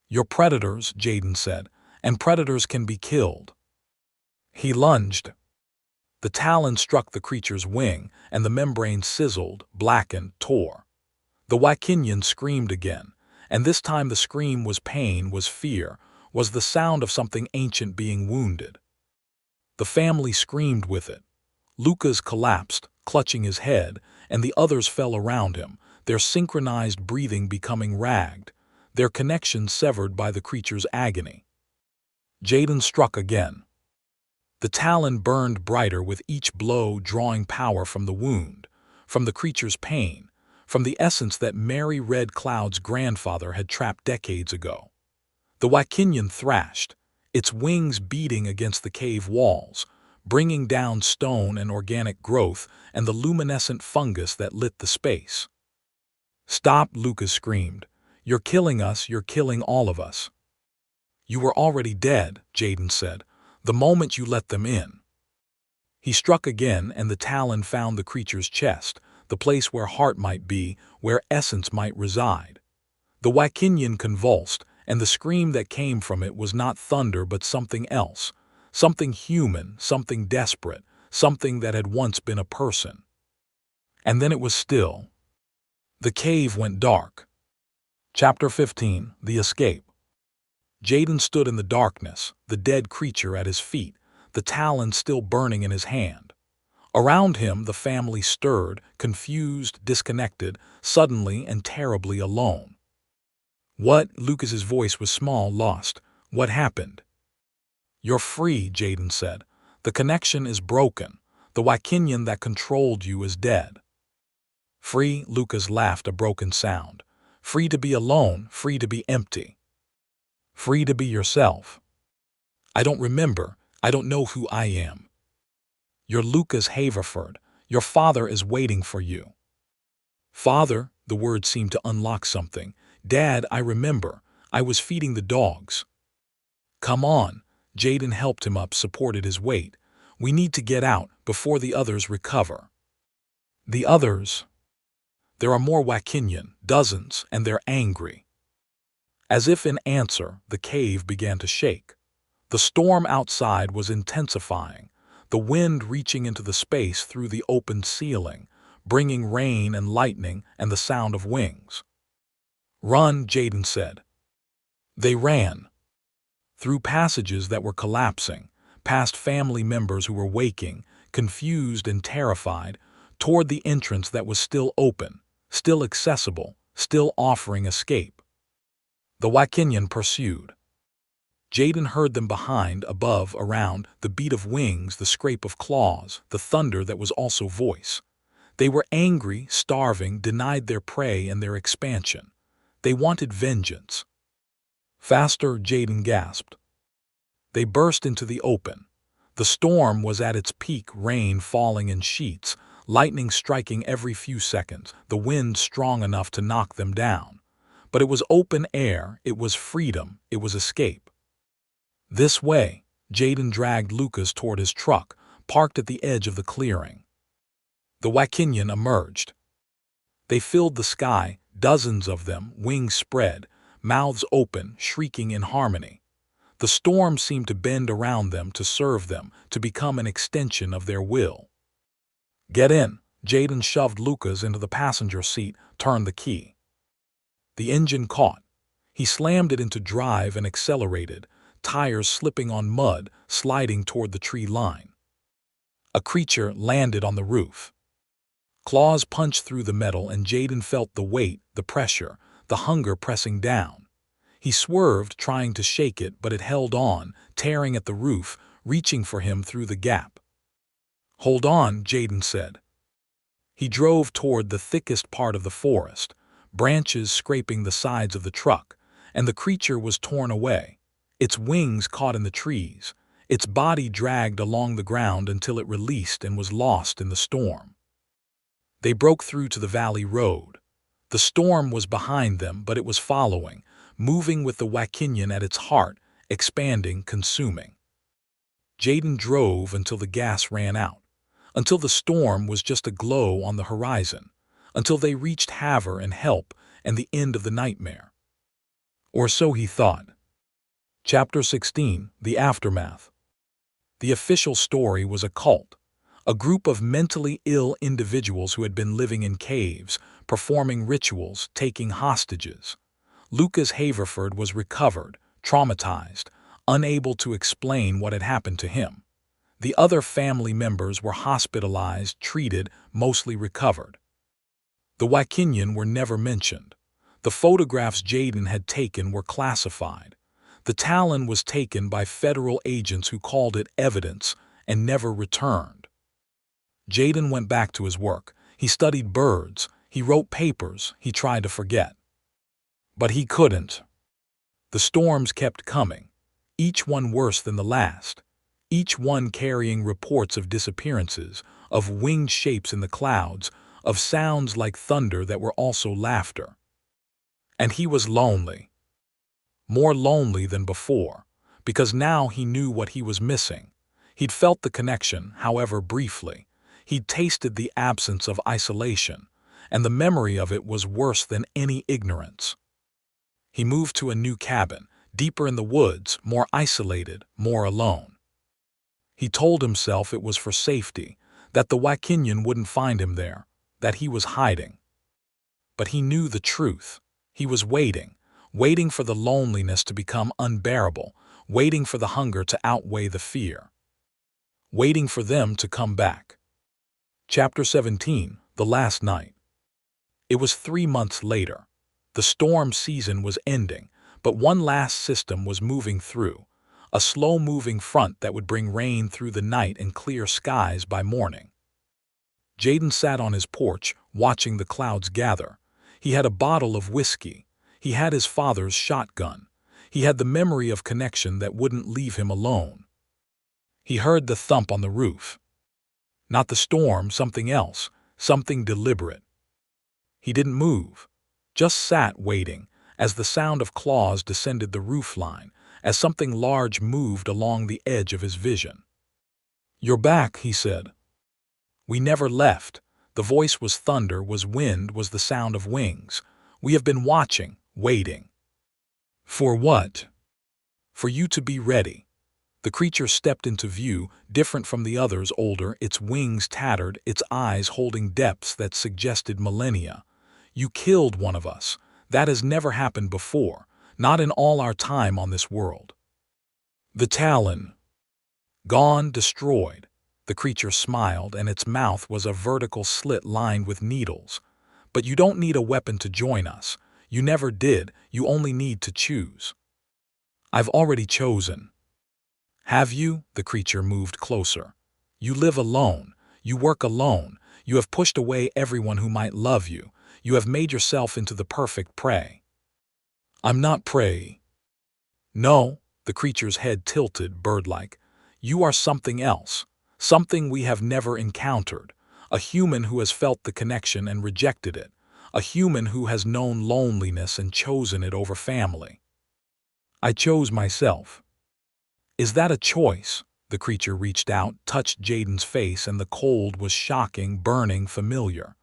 "You're predators," Jaden said, "and predators can be killed." He lunged. The talon struck the creature's wing, and the membrane sizzled, blackened, tore. The Wakinyan screamed again, and this time the scream was pain, was fear, was the sound of something ancient being wounded. The family screamed with it. Lucas collapsed, clutching his head, and the others fell around him, their synchronized breathing becoming ragged, their connection severed by the creature's agony. Jaden struck again. The talon burned brighter with each blow, drawing power from the wound, from the creature's pain, from the essence that Mary Red Cloud's grandfather had trapped decades ago. The Wakinyan thrashed, its wings beating against the cave walls, bringing down stone and organic growth and the luminescent fungus that lit the space. "Stop," Lucas screamed. "You're killing us, you're killing all of us." "You were already dead," Jaden said, "the moment you let them in." He struck again, and the talon found the creature's chest, the place where heart might be, where essence might reside. The Wakinyan convulsed, and the scream that came from it was not thunder but something else, something human, something desperate, something that had once been a person. And then it was still. The cave went dark. Chapter 15: The Escape. Jaden stood in the darkness, the dead creature at his feet, the talon still burning in his hand. Around him the family stirred, confused, disconnected, suddenly and terribly alone. "What?" Lucas's voice was small, lost. "What happened?" "You're free," Jaden said. "The connection is broken. The Wakinyan that controlled you is dead." "Free?" Lucas laughed, a broken sound. "Free to be alone, free to be empty. Free to be yourself." "I don't remember. I don't know who I am." "You're Lucas Haverford. Your father is waiting for you." "Father?" The word seemed to unlock something. "Dad, I remember. I was feeding the dogs." "Come on." Jaden helped him up, supported his weight. "We need to get out before the others recover." "The others?" "There are more Wakinyan, dozens, and they're angry." As if in answer, the cave began to shake. The storm outside was intensifying, the wind reaching into the space through the open ceiling, bringing rain and lightning and the sound of wings. "Run," Jaden said. They ran. Through passages that were collapsing, past family members who were waking, confused and terrified, toward the entrance that was still open, still accessible, still offering escape. The Wakinyan pursued. Jaden heard them behind, above, around, the beat of wings, the scrape of claws, the thunder that was also voice. They were angry, starving, denied their prey and their expansion. They wanted vengeance. "Faster," Jaden gasped. They burst into the open. The storm was at its peak, rain falling in sheets, lightning striking every few seconds, the wind strong enough to knock them down. But it was open air, it was freedom, it was escape. "This way." Jaden dragged Lucas toward his truck, parked at the edge of the clearing. The Wakinyan emerged. They filled the sky, dozens of them, wings spread, mouths open, shrieking in harmony. The storm seemed to bend around them, to serve them, to become an extension of their will. "Get in." Jaden shoved Lucas into the passenger seat, turned the key. The engine caught. He slammed it into drive and accelerated, tires slipping on mud, sliding toward the tree line. A creature landed on the roof. Claws punched through the metal, and Jaden felt the weight, the pressure, the hunger pressing down. He swerved, trying to shake it, but it held on, tearing at the roof, reaching for him through the gap. "Hold on," Jaden said. He drove toward the thickest part of the forest, branches scraping the sides of the truck, and the creature was torn away. its wings caught in the trees, its body dragged along the ground until it released and was lost in the storm. They broke through to the valley road. The storm was behind them, but it was following, moving with the Wakinian at its heart, expanding, consuming. Jaden drove until the gas ran out, until the storm was just a glow on the horizon, until they reached Haver and help and the end of the nightmare. Or so he thought. Chapter 16: The Aftermath. The official story was a cult, a group of mentally ill individuals who had been living in caves, performing rituals, taking hostages. Lucas Haverford was recovered, traumatized, unable to explain what had happened to him. The other family members were hospitalized, treated, mostly recovered. The Wakinian were never mentioned. The photographs Jaden had taken were classified. The Talon was taken by federal agents who called it evidence and never returned. Jaden went back to his work. He studied birds, he wrote papers, he tried to forget. But he couldn't. The storms kept coming, each one worse than the last, each one carrying reports of disappearances, of winged shapes in the clouds, of sounds like thunder that were also laughter. And he was lonely. More lonely than before, because now he knew what he was missing. He'd felt the connection, however briefly. He'd tasted the absence of isolation, and the memory of it was worse than any ignorance. He moved to a new cabin, deeper in the woods, more isolated, more alone. He told himself it was for safety, that the Wakinian wouldn't find him there, that he was hiding. But he knew the truth. He was waiting for the loneliness to become unbearable, waiting for the hunger to outweigh the fear, waiting for them to come back. Chapter 17: The Last Night. It was 3 months later. The storm season was ending, but one last system was moving through, a slow-moving front that would bring rain through the night and clear skies by morning. Jaden sat on his porch, watching the clouds gather. He had a bottle of whiskey. He had his father's shotgun. He had the memory of connection that wouldn't leave him alone. He heard the thump on the roof. Not the storm, something else, something deliberate. He didn't move, just sat waiting, as the sound of claws descended the roof line, as something large moved along the edge of his vision. "You're back," he said. "We never left." The voice was thunder, was wind, was the sound of wings. "We have been watching, waiting." "For what?" "For you to be ready." The creature stepped into view, different from the others, older, its wings tattered, its eyes holding depths that suggested millennia. "You killed one of us. That has never happened before, not in all our time on this world." "The Talon." "Gone, destroyed." The creature smiled, and its mouth was a vertical slit lined with needles. "But you don't need a weapon to join us. You never did, you only need to choose." "I've already chosen." "Have you?" The creature moved closer. "You live alone. You work alone. You have pushed away everyone who might love you. You have made yourself into the perfect prey." "I'm not prey." "No." The creature's head tilted, bird-like. "You are something else. Something we have never encountered. A human who has felt the connection and rejected it. A human who has known loneliness and chosen it over family." "I chose myself." "Is that a choice?" The creature reached out, touched Jaden's face, and the cold was shocking, burning, familiar.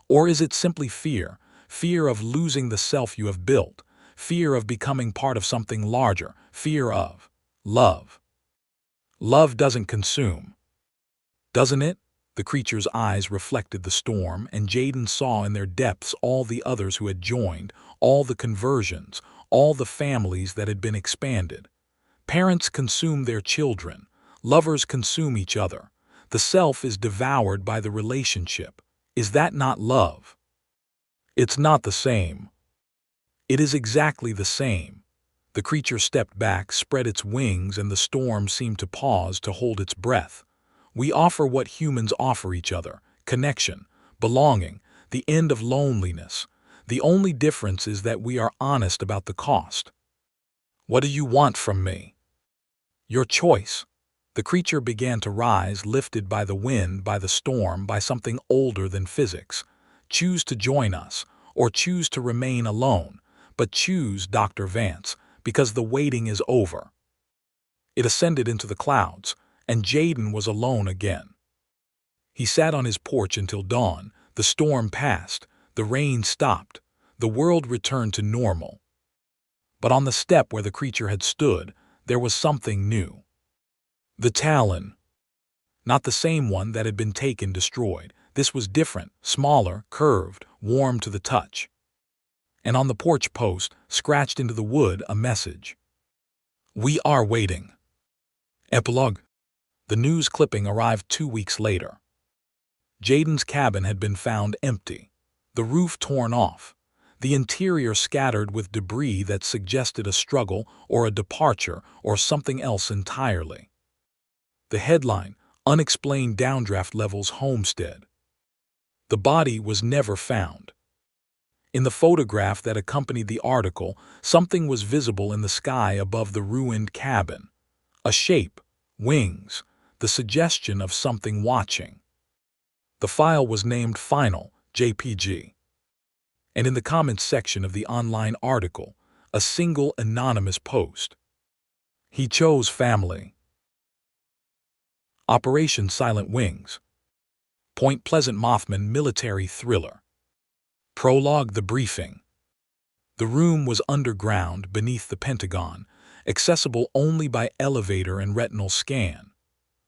"Or is it simply fear? Fear of losing the self you have built. Fear of becoming part of something larger. Fear of love." "Love doesn't consume." "Doesn't it?" The creature's eyes reflected the storm, and Jaden saw in their depths all the others who had joined, all the conversions, all the families that had been expanded. Parents consume their children. Lovers consume each other. The self is devoured by the relationship. Is that not love? "It's not the same." "It is exactly the same." The creature stepped back, spread its wings, and the storm seemed to pause, to hold its breath. "We offer what humans offer each other: connection, belonging, the end of loneliness. The only difference is that we are honest about the cost." What do you want from me? Your choice. The creature began to rise, lifted by the wind, by the storm, by something older than physics. Choose to join us, or choose to remain alone, but choose, Dr. Vance, because the waiting is over. It ascended into the clouds, and Jaden was alone again. He sat on his porch until dawn. The storm passed, the rain stopped, the world returned to normal. But on the step where the creature had stood, there was something new. The talon. Not the same one that had been taken, destroyed. This was different, smaller, curved, warm to the touch. And on the porch post, scratched into the wood, a message. We are waiting. Epilogue. The news clipping arrived 2 weeks later. Jaden's cabin had been found empty, the roof torn off, the interior scattered with debris that suggested a struggle or a departure or something else entirely. The headline, Unexplained Downdraft Levels Homestead. The body was never found. In the photograph that accompanied the article, something was visible in the sky above the ruined cabin. A shape, wings, the suggestion of something watching. The file was named Final, JPG. And in the comments section of the online article, a single anonymous post. He chose family. Operation Silent Wings. Point Pleasant Mothman military thriller. Prologue. The briefing. The room was underground beneath the Pentagon, accessible only by elevator and retinal scan.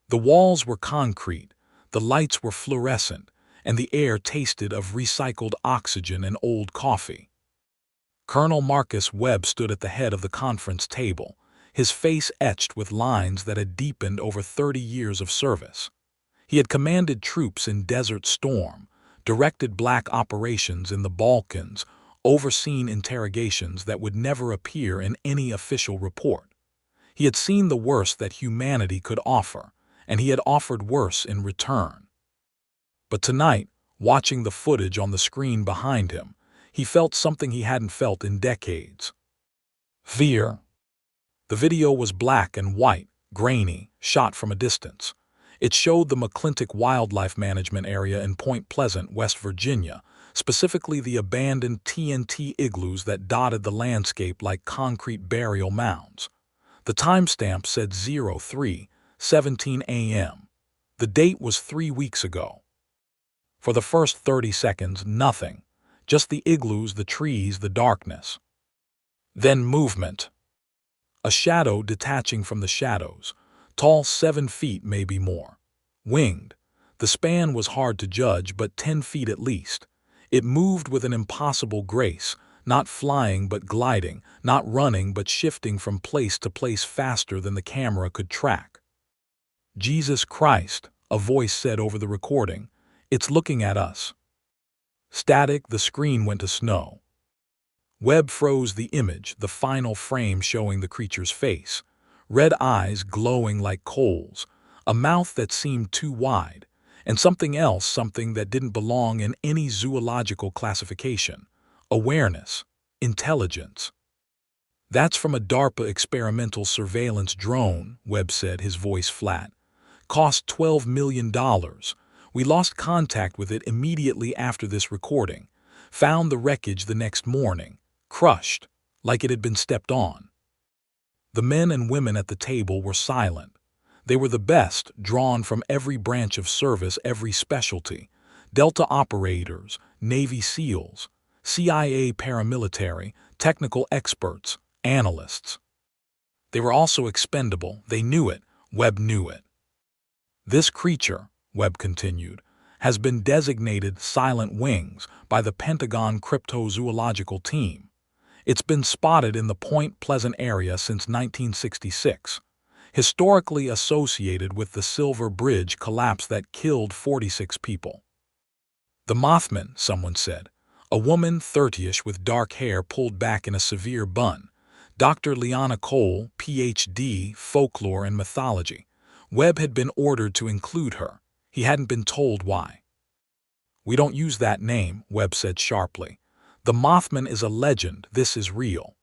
The walls were concrete, the lights were fluorescent, and the air tasted of recycled oxygen and old coffee. Colonel Marcus Webb stood at the head of the conference table, his face etched with lines that had deepened over 30 years of service. He had commanded troops in Desert Storm, directed black operations in the Balkans, overseen interrogations that would never appear in any official report. He had seen the worst that humanity could offer, and he had offered worse in return. But tonight, watching the footage on the screen behind him, he felt something he hadn't felt in decades. Fear. The video was black and white, grainy, shot from a distance. It showed the McClintock Wildlife Management Area in Point Pleasant, West Virginia, specifically the abandoned TNT igloos that dotted the landscape like concrete burial mounds. The timestamp said 03:17 a.m. The date was 3 weeks ago. For the first 30 seconds, nothing. Just the igloos, the trees, the darkness. Then movement. A shadow detaching from the shadows, tall 7 feet, maybe more. Winged. The span was hard to judge, but 10 feet at least. It moved with an impossible grace, not flying but gliding, not running but shifting from place to place faster than the camera could track. Jesus Christ, a voice said over the recording, it's looking at us. Static, the screen went to snow. Webb froze the image, the final frame showing the creature's face. Red eyes glowing like coals, a mouth that seemed too wide, and something else, something that didn't belong in any zoological classification. Awareness, intelligence. That's from a DARPA experimental surveillance drone, Webb said, his voice flat. Cost $12 million. We lost contact with it immediately after this recording. Found the wreckage the next morning, crushed, like it had been stepped on. The men and women at the table were silent. They were the best, drawn from every branch of service, every specialty. Delta operators, Navy SEALs, CIA paramilitary, technical experts, analysts. They were also expendable. They knew it. Webb knew it. This creature, Webb continued, has been designated Silent Wings by the Pentagon cryptozoological team. It's been spotted in the Point Pleasant area since 1966, historically associated with the Silver Bridge collapse that killed 46 people. The Mothman, someone said. A woman, 30ish, with dark hair pulled back in a severe bun. Dr. Liana Cole, Ph.D., Folklore and Mythology. Webb had been ordered to include her. He hadn't been told why. We don't use that name, Webb said sharply. The Mothman is a legend. This is real.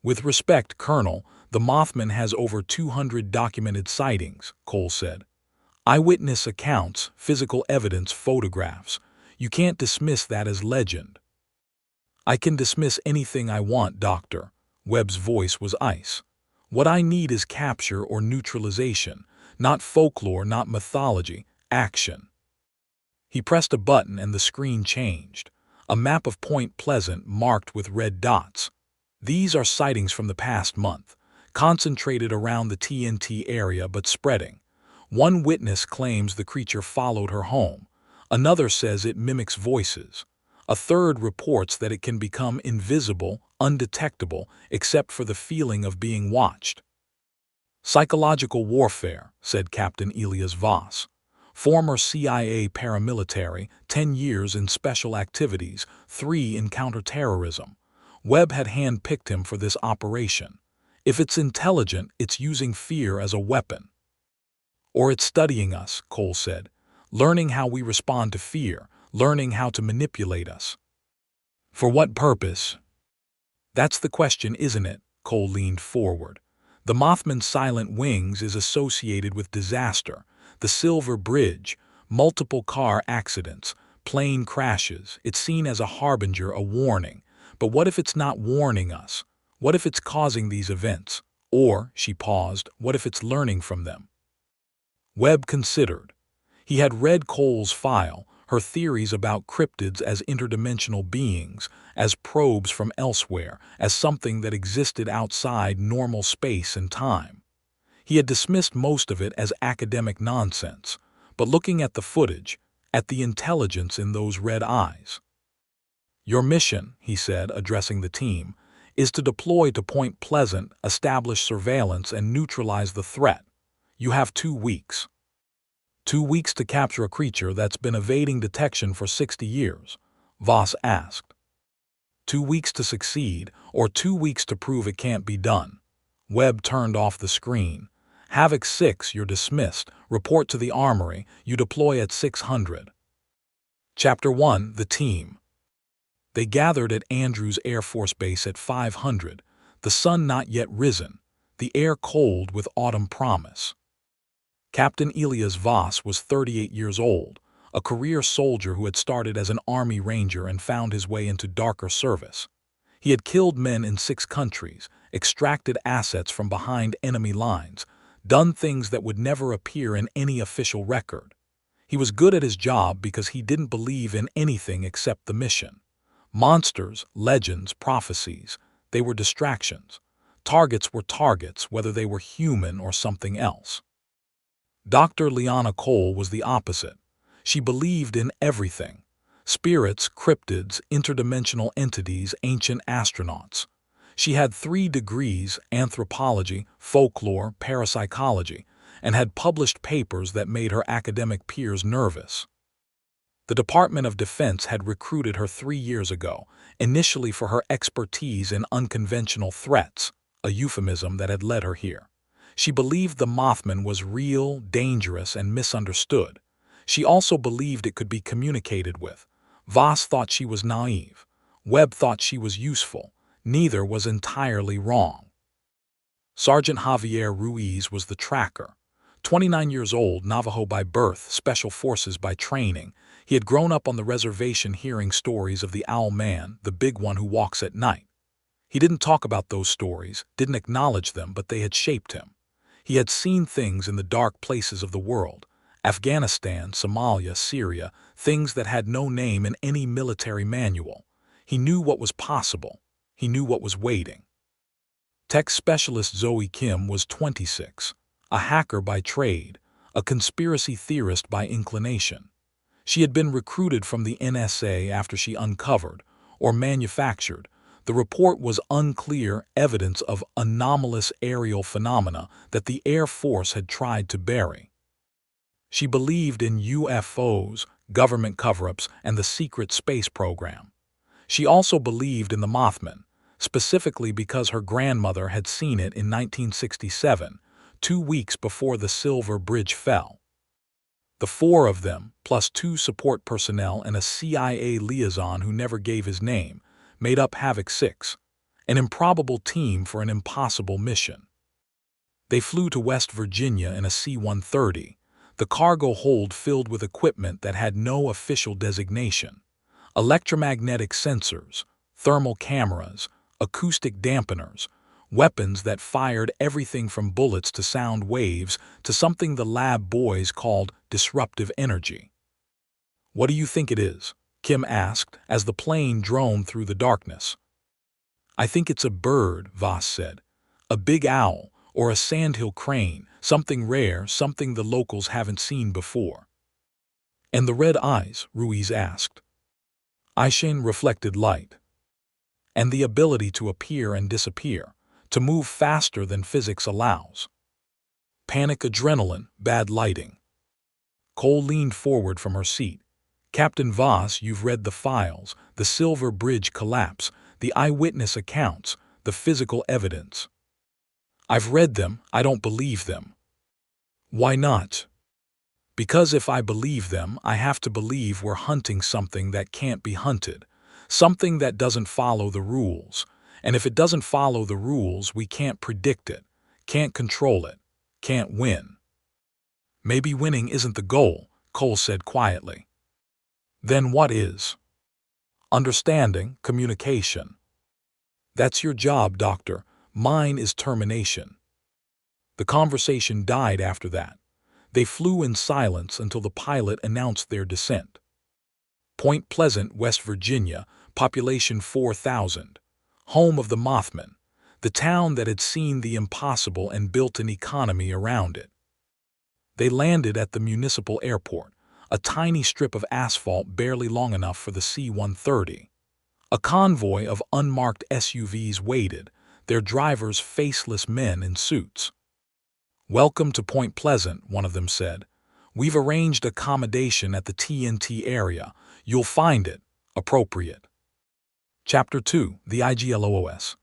With respect, Colonel, the Mothman has over 200 documented sightings, Cole said. Eyewitness accounts, physical evidence, photographs. You can't dismiss that as legend. I can dismiss anything I want, Doctor. Webb's voice was ice. What I need is capture or neutralization, not folklore, not mythology, action. He pressed a button and the screen changed. A map of Point Pleasant marked with red dots. These are sightings from the past month, concentrated around the TNT area but spreading. One witness claims the creature followed her home. Another says it mimics voices. A third reports that it can become invisible, undetectable, except for the feeling of being watched. Psychological warfare, said Captain Elias Voss. Former CIA paramilitary, 10 years in special activities, 3 in counterterrorism. Webb had handpicked him for this operation. If it's intelligent, it's using fear as a weapon. Or it's studying us, Cole said, learning how we respond to fear, learning how to manipulate us. For what purpose? That's the question, isn't it? Cole leaned forward. The Mothman's silent wings is associated with disaster, the Silver Bridge, multiple car accidents, plane crashes. It's seen as a harbinger, a warning. But what if it's not warning us? What if it's causing these events? Or, she paused, what if it's learning from them? Webb considered. He had read Cole's file, her theories about cryptids as interdimensional beings, as probes from elsewhere, as something that existed outside normal space and time. He had dismissed most of it as academic nonsense, but looking at the footage, at the intelligence in those red eyes. Your mission, he said, addressing the team, is to deploy to Point Pleasant, establish surveillance, and neutralize the threat. You have 2 weeks. 2 weeks to capture a creature that's been evading detection for 60 years, Voss asked. 2 weeks to succeed, or 2 weeks to prove it can't be done. Webb turned off the screen. Havoc 6, you're dismissed. Report to the armory. You deploy at 600. Chapter 1, The Team. They gathered at Andrews Air Force Base at 500, the sun not yet risen, the air cold with autumn promise. Captain Elias Voss was 38 years old, a career soldier who had started as an Army Ranger and found his way into darker service. He had killed men in 6 countries, extracted assets from behind enemy lines, done things that would never appear in any official record. He was good at his job because he didn't believe in anything except the mission. Monsters, legends, prophecies, they were distractions. Targets were targets, whether they were human or something else. Dr. Liana Cole was the opposite. She believed in everything. Spirits, cryptids, interdimensional entities, ancient astronauts. She had 3 degrees, anthropology, folklore, parapsychology, and had published papers that made her academic peers nervous. The Department of Defense had recruited her 3 years ago, initially for her expertise in unconventional threats, a euphemism that had led her here. She believed the Mothman was real, dangerous, and misunderstood. She also believed it could be communicated with. Voss thought she was naive. Webb thought she was useful. Neither was entirely wrong. Sergeant Javier Ruiz was the tracker. 29 years old, Navajo by birth, Special Forces by training, he had grown up on the reservation hearing stories of the Owl Man, the big one who walks at night. He didn't talk about those stories, didn't acknowledge them, but they had shaped him. He had seen things in the dark places of the world, Afghanistan, Somalia, Syria, things that had no name in any military manual. He knew what was possible. He knew what was waiting. Tech specialist Zoe Kim was 26, a hacker by trade, a conspiracy theorist by inclination. She had been recruited from the NSA after she uncovered, or manufactured, the report was unclear evidence of anomalous aerial phenomena that the Air Force had tried to bury. She believed in UFOs, government cover-ups, and the secret space program. She also believed in the Mothman, specifically because her grandmother had seen it in 1967, 2 weeks before the Silver Bridge fell. The 4 of them, plus 2 support personnel and a CIA liaison who never gave his name, made up Havoc 6, an improbable team for an impossible mission. They flew to West Virginia in a C-130, the cargo hold filled with equipment that had no official designation. Electromagnetic sensors, thermal cameras, acoustic dampeners, weapons that fired everything from bullets to sound waves to something the lab boys called disruptive energy. "What do you think it is?" Kim asked as the plane droned through the darkness. "I think it's a bird," Voss said. "A big owl or a sandhill crane, something rare, something the locals haven't seen before." "And the red eyes?" Ruiz asked. Aishin reflected light. "And the ability to appear and disappear, to move faster than physics allows." "Panic adrenaline, bad lighting." Cole leaned forward from her seat. "Captain Voss, you've read the files, the Silver Bridge collapse, the eyewitness accounts, the physical evidence." "I've read them, I don't believe them." "Why not?" "Because if I believe them, I have to believe we're hunting something that can't be hunted, something that doesn't follow the rules. And if it doesn't follow the rules, we can't predict it, can't control it, can't win." "Maybe winning isn't the goal," Cole said quietly. "Then what is?" "Understanding, communication." "That's your job, Doctor. Mine is termination." The conversation died after that. They flew in silence until the pilot announced their descent. Point Pleasant, West Virginia, population 4,000. Home of the Mothman, the town that had seen the impossible and built an economy around it. They landed at the municipal airport, a tiny strip of asphalt barely long enough for the C-130. A convoy of unmarked SUVs waited, their drivers faceless men in suits. "Welcome to Point Pleasant," one of them said. "We've arranged accommodation at the TNT area. You'll find it appropriate." Chapter 2, the IGLOOS.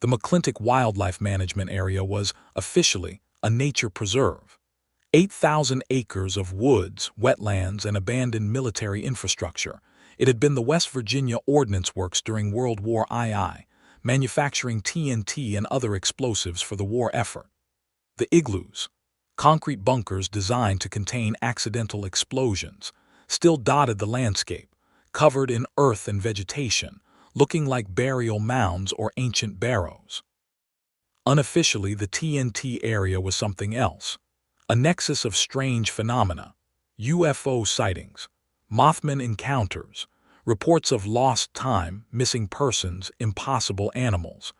The McClintock Wildlife Management Area was, officially, a nature preserve. 8,000 acres of woods, wetlands, and abandoned military infrastructure. It had been the West Virginia Ordnance Works during World War II, manufacturing TNT and other explosives for the war effort. The igloos, concrete bunkers designed to contain accidental explosions, still dotted the landscape, covered in earth and vegetation, looking like burial mounds or ancient barrows. Unofficially, the TNT area was something else. A nexus of strange phenomena, UFO sightings, Mothman encounters, reports of lost time, missing persons, impossible animals.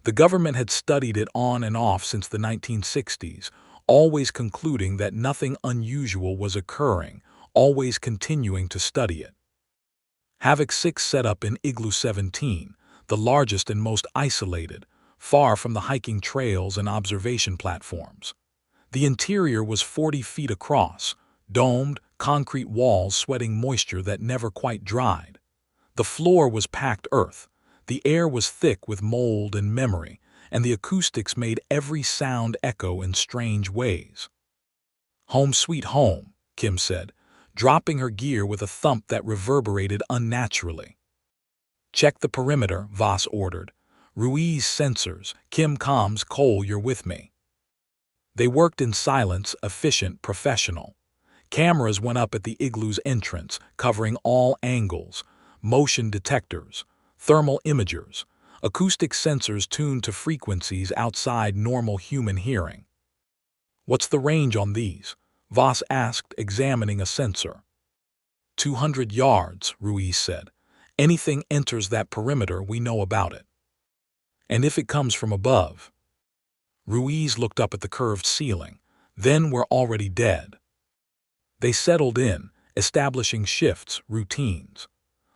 The government had studied it on and off since the 1960s, always concluding that nothing unusual was occurring, always continuing to study it. Havoc 6 set up in Igloo 17, the largest and most isolated, far from the hiking trails and observation platforms. The interior was 40 feet across, domed, concrete walls sweating moisture that never quite dried. The floor was packed earth, the air was thick with mold and memory, and the acoustics made every sound echo in strange ways. "Home sweet home," Kim said, dropping her gear with a thump that reverberated unnaturally. "Check the perimeter," Voss ordered. "Ruiz sensors, Kim comms, Cole, you're with me." They worked in silence, efficient, professional. Cameras went up at the igloo's entrance, covering all angles, motion detectors, thermal imagers, acoustic sensors tuned to frequencies outside normal human hearing. "What's the range on these?" Voss asked, examining a sensor. 200 yards, Ruiz said. "Anything enters that perimeter, we know about it." "And if it comes from above?" Ruiz looked up at the curved ceiling. "Then we're already dead." They settled in, establishing shifts, routines.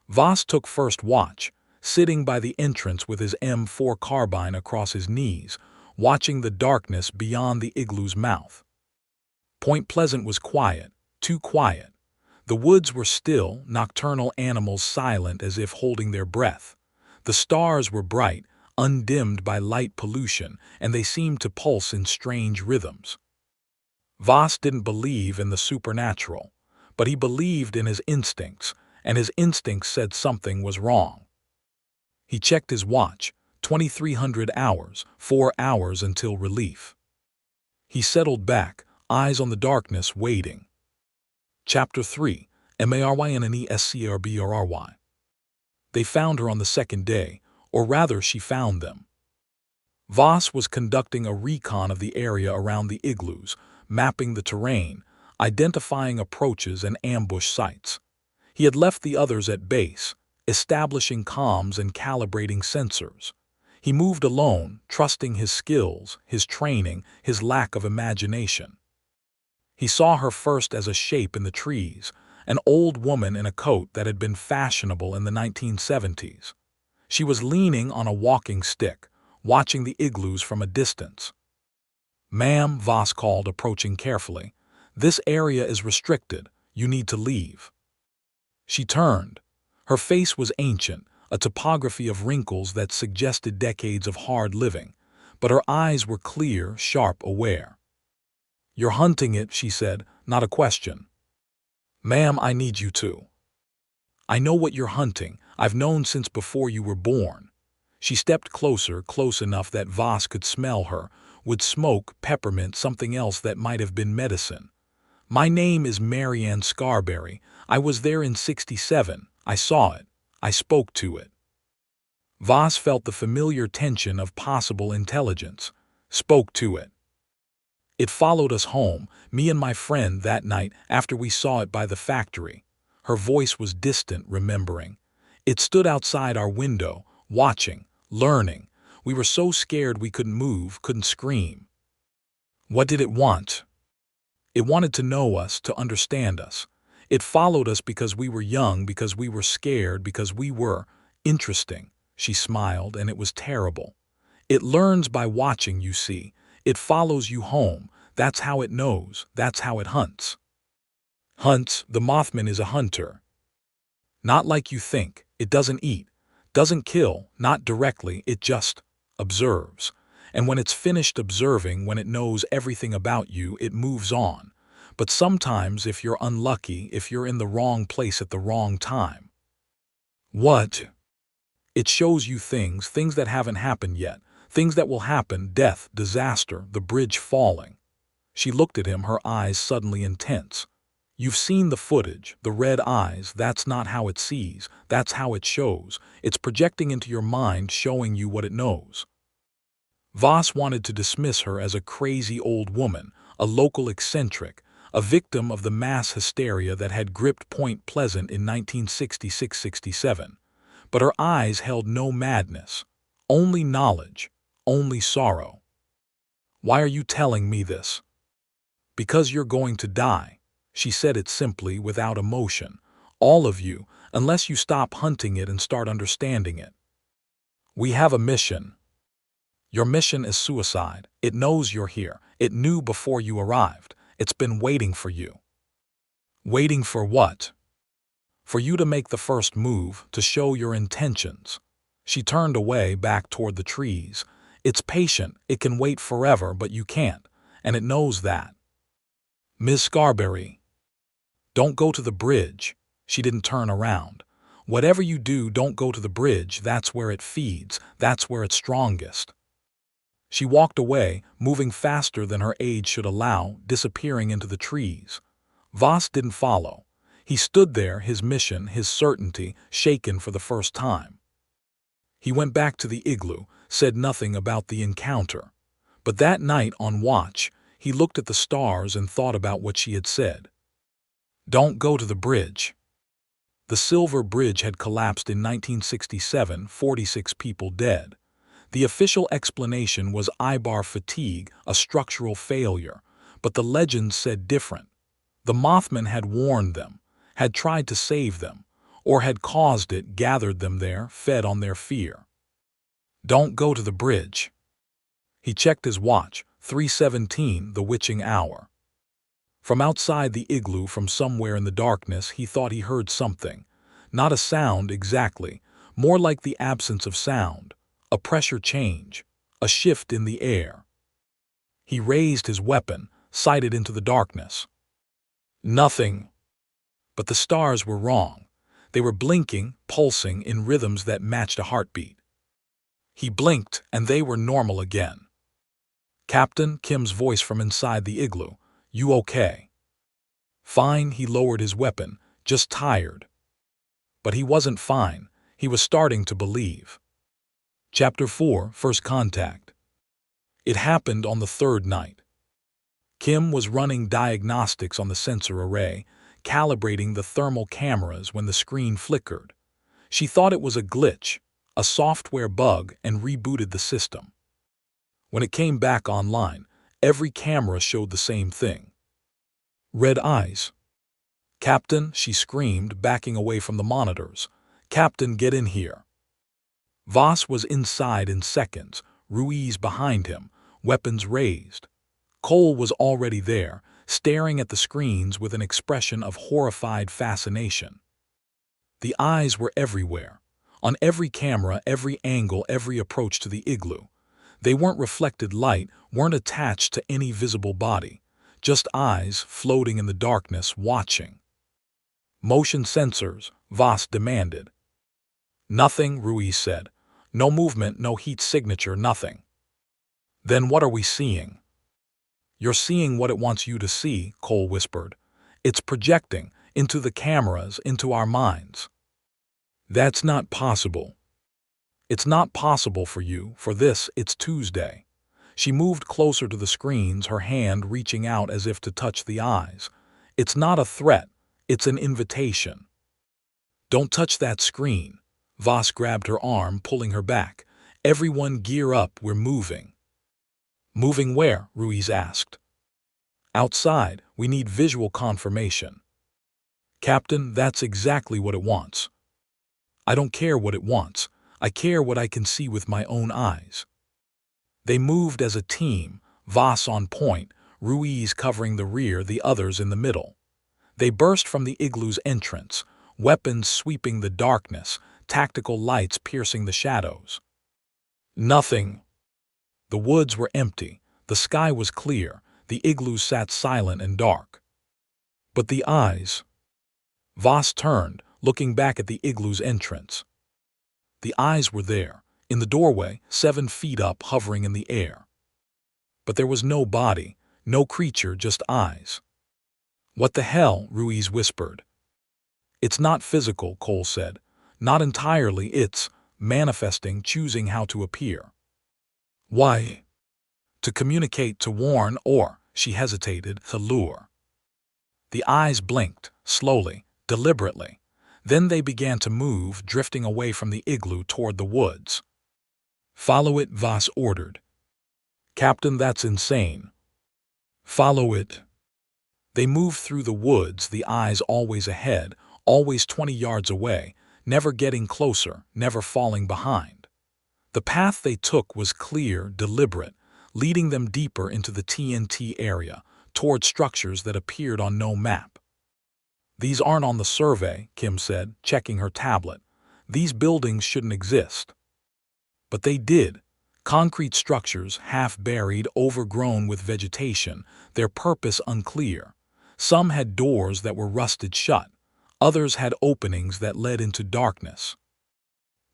Voss took first watch, sitting by the entrance with his M4 carbine across his knees, watching the darkness beyond the igloo's mouth. Point Pleasant was quiet, too quiet. The woods were still, nocturnal animals silent as if holding their breath. The stars were bright, undimmed by light pollution, and they seemed to pulse in strange rhythms. Voss didn't believe in the supernatural, but he believed in his instincts, and his instincts said something was wrong. He checked his watch, 2,300 hours, 4 hours until relief. He settled back, eyes on the darkness, waiting. Chapter 3. Marynnescrbry. They found her on the second day, or rather she found them. Voss was conducting a recon of the area around the igloos, mapping the terrain, identifying approaches and ambush sites. He had left the others at base, establishing comms and calibrating sensors. He moved alone, trusting his skills, his training, his lack of imagination. He saw her first as a shape in the trees, an old woman in a coat that had been fashionable in the 1970s. She was leaning on a walking stick, watching the igloos from a distance. "Ma'am," Voss called, approaching carefully, "this area is restricted. You need to leave." She turned. Her face was ancient, a topography of wrinkles that suggested decades of hard living, but her eyes were clear, sharp, aware. "You're hunting it," she said, not a question. "Ma'am, I need you to. I know what you're hunting. I've known since before you were born." She stepped closer, close enough that Voss could smell her, would smoke, peppermint, something else that might have been medicine. "My name is Marianne Scarberry. I was there in '67. I saw it. I spoke to it." Voss felt the familiar tension of possible intelligence. Spoke to it. "It followed us home, me and my friend, that night after we saw it by the factory." Her voice was distant, remembering. "It stood outside our window, watching, learning. We were so scared we couldn't move, couldn't scream." "What did it want?" "It wanted to know us, to understand us. It followed us because we were young, because we were scared, because we were interesting." She smiled, and it was terrible. "It learns by watching, you see. It follows you home. That's how it knows. That's how it hunts." "Hunts? The Mothman is a hunter." "Not like you think. It doesn't eat. Doesn't kill, not directly. It just observes. And when it's finished observing, when it knows everything about you, it moves on. But sometimes, if you're unlucky, if you're in the wrong place at the wrong time." "What?" "It shows you things that haven't happened yet, things that will happen, death, disaster, the bridge falling." She looked at him, her eyes suddenly intense. "You've seen the footage, the red eyes. That's not how it sees, that's how it shows. It's projecting into your mind, showing you what it knows." Voss wanted to dismiss her as a crazy old woman, a local eccentric, a victim of the mass hysteria that had gripped Point Pleasant in 1966-67. But her eyes held no madness, only knowledge, only sorrow. "Why are you telling me this?" "Because you're going to die." She said it simply, without emotion. "All of you, unless you stop hunting it and start understanding it. We have a mission. Your mission is suicide. It knows you're here. It knew before you arrived. It's been waiting for you." "Waiting for what?" "For you to make the first move, to show your intentions." She turned away, back toward the trees. "It's patient. It can wait forever, but you can't. And it knows that." "Ms. Scarberry, don't go to the bridge." She didn't turn around. "Whatever you do, don't go to the bridge. That's where it feeds. That's where it's strongest." She walked away, moving faster than her age should allow, disappearing into the trees. Voss didn't follow. He stood there, his mission, his certainty, shaken for the first time. He went back to the igloo, said nothing about the encounter. But that night on watch, he looked at the stars and thought about what she had said. "Don't go to the bridge." The Silver Bridge had collapsed in 1967, 46 people dead. The official explanation was eyebar fatigue, a structural failure, but the legends said different. The Mothman had warned them, had tried to save them, or had caused it, gathered them there, fed on their fear. "Don't go to the bridge." He checked his watch, 3:17, the witching hour. From outside the igloo, from somewhere in the darkness, he thought he heard something. Not a sound exactly, more like the absence of sound, a pressure change, a shift in the air. He raised his weapon, sighted into the darkness. Nothing. But the stars were wrong. They were blinking, pulsing in rhythms that matched a heartbeat. He blinked, and they were normal again. "Captain," Kim's voice from inside the igloo. "You okay?" "Fine," he lowered his weapon. "Just tired." But he wasn't fine. He was starting to believe. Chapter 4, First Contact. It happened on the third night. Kim was running diagnostics on the sensor array, calibrating the thermal cameras when the screen flickered. She thought it was a glitch, a software bug, and rebooted the system. When it came back online, every camera showed the same thing. Red eyes. "Captain," she screamed, backing away from the monitors. "Captain, get in here." Voss was inside in seconds, Ruiz behind him, weapons raised. Cole was already there, staring at the screens with an expression of horrified fascination. The eyes were everywhere, on every camera, every angle, every approach to the igloo. They weren't reflected light, weren't attached to any visible body, just eyes floating in the darkness, watching. "Motion sensors," Voss demanded. "Nothing," Ruiz said. "No movement, no heat signature, nothing." "Then what are we seeing?" "You're seeing what it wants you to see," Cole whispered. "It's projecting, into the cameras, into our minds." "That's not possible." "It's not possible for you, for this, it's Tuesday." She moved closer to the screens, her hand reaching out as if to touch the eyes. "It's not a threat, it's an invitation." "Don't touch that screen." Voss grabbed her arm, pulling her back. "Everyone gear up, we're moving." "Moving where?" Ruiz asked. "Outside, we need visual confirmation." "Captain, that's exactly what it wants." "I don't care what it wants. I care what I can see with my own eyes." They moved as a team, Voss on point, Ruiz covering the rear, the others in the middle. They burst from the igloo's entrance, weapons sweeping the darkness, tactical lights piercing the shadows. Nothing. The woods were empty, the sky was clear, the igloo sat silent and dark. But the eyes. Voss turned, looking back at the igloo's entrance. The eyes were there, in the doorway, 7 feet up, hovering in the air. But there was no body, no creature, just eyes. "What the hell?" Ruiz whispered. "It's not physical," Cole said. "Not entirely, it's manifesting, choosing how to appear." "Why?" "To communicate, to warn, or," she hesitated, "to lure." The eyes blinked, slowly, deliberately. Then they began to move, drifting away from the igloo toward the woods. "Follow it," Voss ordered. "Captain, that's insane." "Follow it." They moved through the woods, the eyes always ahead, always 20 yards away, never getting closer, never falling behind. The path they took was clear, deliberate, leading them deeper into the TNT area, toward structures that appeared on no map. "These aren't on the survey," Kim said, checking her tablet. "These buildings shouldn't exist." But they did. Concrete structures, half buried, overgrown with vegetation, their purpose unclear. Some had doors that were rusted shut. Others had openings that led into darkness.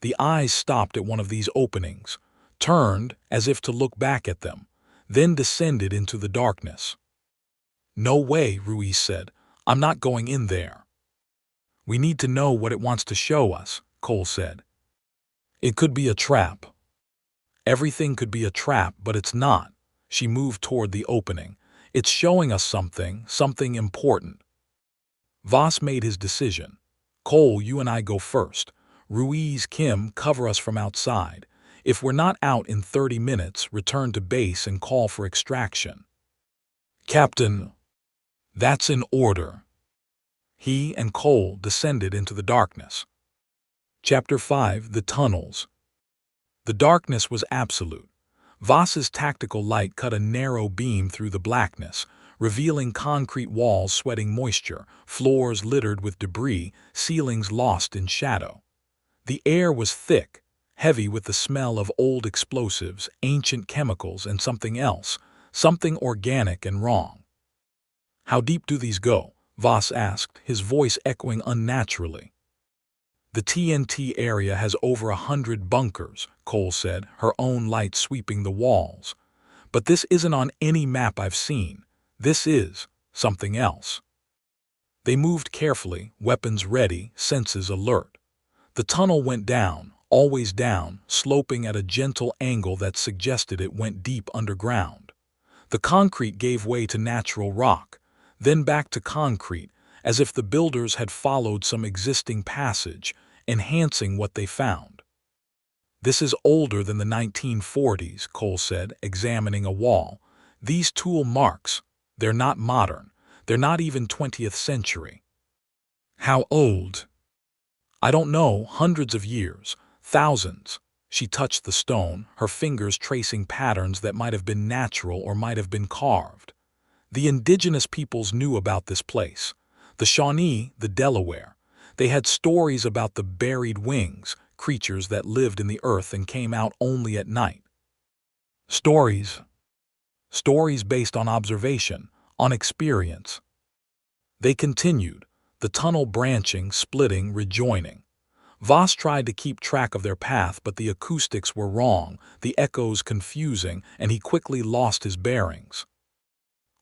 The eyes stopped at one of these openings, turned as if to look back at them, then descended into the darkness. "No way," Ruiz said. "I'm not going in there." "We need to know what it wants to show us," Cole said. "It could be a trap." "Everything could be a trap, but it's not." She moved toward the opening. "It's showing us something, something important." Voss made his decision. "Cole, you and I go first. Ruiz, Kim, cover us from outside. If we're not out in 30 minutes, return to base and call for extraction." "Captain." "That's in order." He and Cole descended into the darkness. Chapter 5, The Tunnels. The darkness was absolute. Voss's tactical light cut a narrow beam through the blackness, revealing concrete walls sweating moisture, floors littered with debris, ceilings lost in shadow. The air was thick, heavy with the smell of old explosives, ancient chemicals, and something else, something organic and wrong. "How deep do these go?" Voss asked, his voice echoing unnaturally. "The TNT area has over 100 bunkers," Cole said, her own light sweeping the walls. "But this isn't on any map I've seen. This is something else." They moved carefully, weapons ready, senses alert. The tunnel went down, always down, sloping at a gentle angle that suggested it went deep underground. The concrete gave way to natural rock, then back to concrete, as if the builders had followed some existing passage, enhancing what they found. "This is older than the 1940s, Cole said, examining a wall. "These tool marks, they're not modern. They're not even 20th century. "How old?" "I don't know, hundreds of years, thousands." She touched the stone, her fingers tracing patterns that might have been natural or might have been carved. The indigenous peoples knew about this place. The Shawnee, the Delaware. They had stories about the buried wings, creatures that lived in the earth and came out only at night. Stories. Stories based on observation, on experience. They continued, the tunnel branching, splitting, rejoining. Voss tried to keep track of their path, but the acoustics were wrong, the echoes confusing, and he quickly lost his bearings.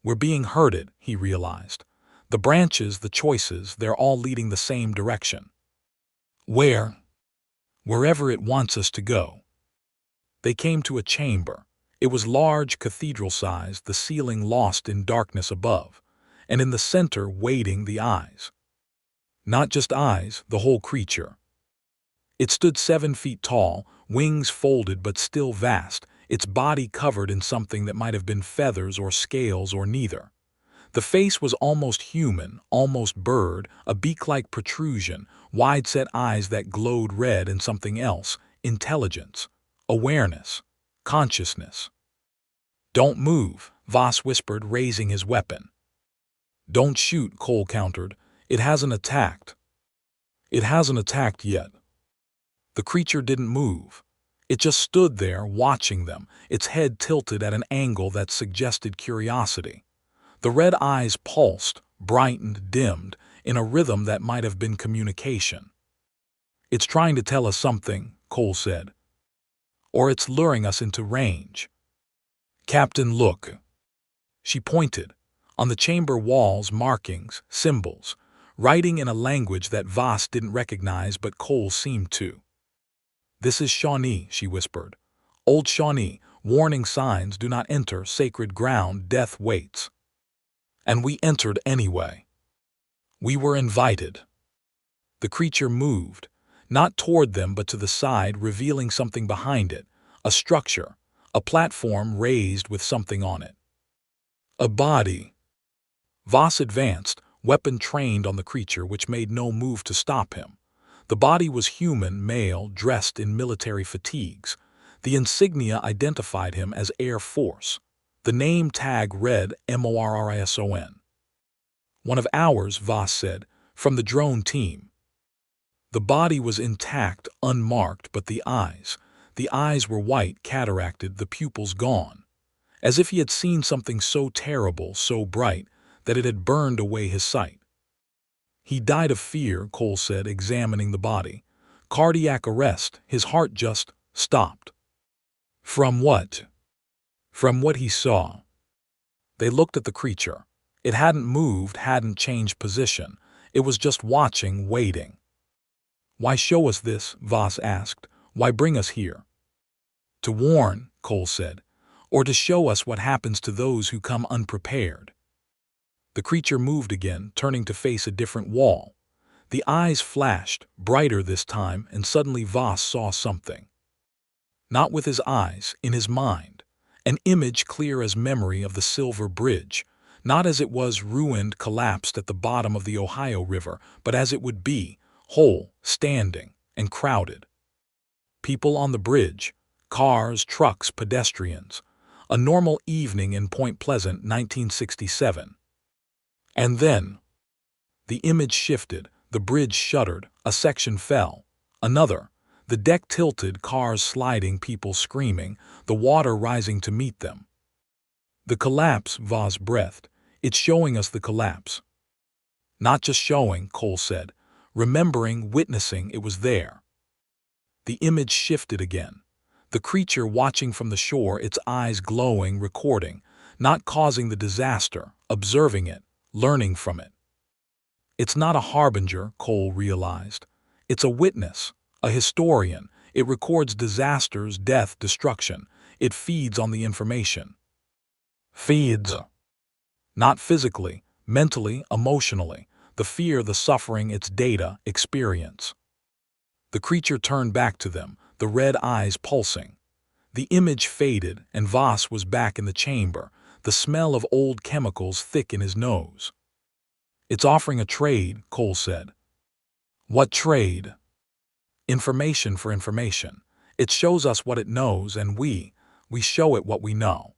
"We're being herded," he realized. "The branches, the choices, they're all leading the same direction." "Where?" "Wherever it wants us to go." They came to a chamber. It was large, cathedral-sized, the ceiling lost in darkness above, and in the center waiting the eyes. Not just eyes, the whole creature. It stood 7 feet tall, wings folded but still vast, its body covered in something that might have been feathers or scales or neither. The face was almost human, almost bird, a beak-like protrusion, wide-set eyes that glowed red, and something else, intelligence, awareness, consciousness. "Don't move," Voss whispered, raising his weapon. "Don't shoot," Cole countered. "It hasn't attacked." "It hasn't attacked yet." The creature didn't move. It just stood there, watching them, its head tilted at an angle that suggested curiosity. The red eyes pulsed, brightened, dimmed, in a rhythm that might have been communication. "It's trying to tell us something," Cole said. "Or it's luring us into range." "Captain, look." She pointed. On the chamber walls, markings, symbols, writing in a language that Voss didn't recognize but Cole seemed to. "This is Shawnee," she whispered. "Old Shawnee, warning signs, do not enter, sacred ground, death waits." And we entered anyway. We were invited. The creature moved, not toward them but to the side, revealing something behind it, a structure, a platform raised with something on it. A body. Voss advanced, weapon trained on the creature, which made no move to stop him. The body was human, male, dressed in military fatigues. The insignia identified him as Air Force. The name tag read MORRISON. "One of ours," Voss said, "from the drone team." The body was intact, unmarked, but the eyes were white, cataracted, the pupils gone. As if he had seen something so terrible, so bright, that it had burned away his sight. "He died of fear," Cole said, examining the body. "Cardiac arrest, his heart just stopped." "From what?" "From what he saw." They looked at the creature. It hadn't moved, hadn't changed position. It was just watching, waiting. "Why show us this?" Voss asked. "Why bring us here?" "To warn," Cole said, "or to show us what happens to those who come unprepared." The creature moved again, turning to face a different wall. The eyes flashed, brighter this time, and suddenly Voss saw something. Not with his eyes, in his mind. An image clear as memory of the Silver Bridge, not as it was ruined, collapsed at the bottom of the Ohio River, but as it would be, whole, standing, and crowded. People on the bridge, cars, trucks, pedestrians. A normal evening in Point Pleasant, 1967. And then, the image shifted, the bridge shuddered, a section fell. Another. The deck tilted, cars sliding, people screaming, the water rising to meet them. "The collapse," Voss breathed. "It's showing us the collapse." "Not just showing," Cole said. "Remembering, witnessing, it was there." The image shifted again. The creature watching from the shore, its eyes glowing, recording, not causing the disaster, observing it, learning from it. It's not a harbinger, Cole realized. It's a witness, a historian. It records disasters, death, destruction. It feeds on the information. Feeds. Not physically, mentally, emotionally. The fear, the suffering, its data, experience. The creature turned back to them, the red eyes pulsing. The image faded, and Voss was back in the chamber, the smell of old chemicals thick in his nose. It's offering a trade, Cole said. What trade? Information for information. It shows us what it knows, and we show it what we know.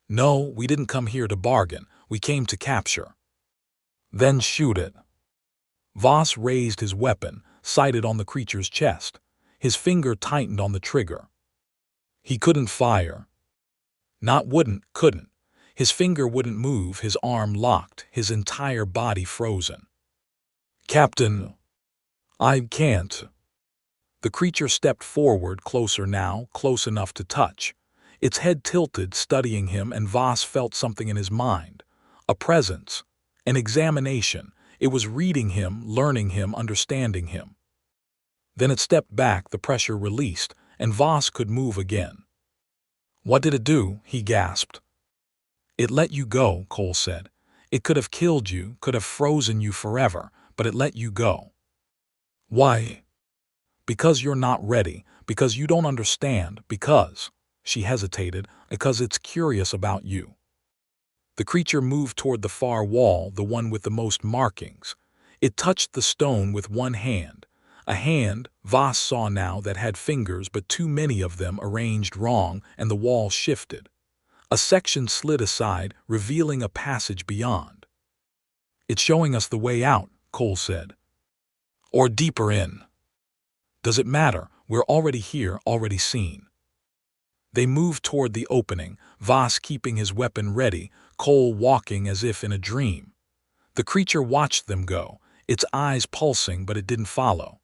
No, we didn't come here to bargain. We came to capture. Then shoot it. Voss raised his weapon, sighted on the creature's chest. His finger tightened on the trigger. He couldn't fire. Couldn't. His finger wouldn't move, his arm locked, his entire body frozen. Captain, I can't. The creature stepped forward, closer now, close enough to touch. Its head tilted, studying him, and Voss felt something in his mind. A presence. An examination. It was reading him, learning him, understanding him. Then it stepped back, the pressure released, and Voss could move again. What did it do? He gasped. It let you go, Cole said. It could have killed you, could have frozen you forever, but it let you go. Why? Because you're not ready, because you don't understand, because, she hesitated, because it's curious about you. The creature moved toward the far wall, the one with the most markings. It touched the stone with one hand. A hand, Voss saw now, that had fingers, but too many of them arranged wrong, and the wall shifted. A section slid aside, revealing a passage beyond. It's showing us the way out, Cole said. Or deeper in. Does it matter? We're already here, already seen. They moved toward the opening, Voss keeping his weapon ready, Cole walking as if in a dream. The creature watched them go, its eyes pulsing, but it didn't follow.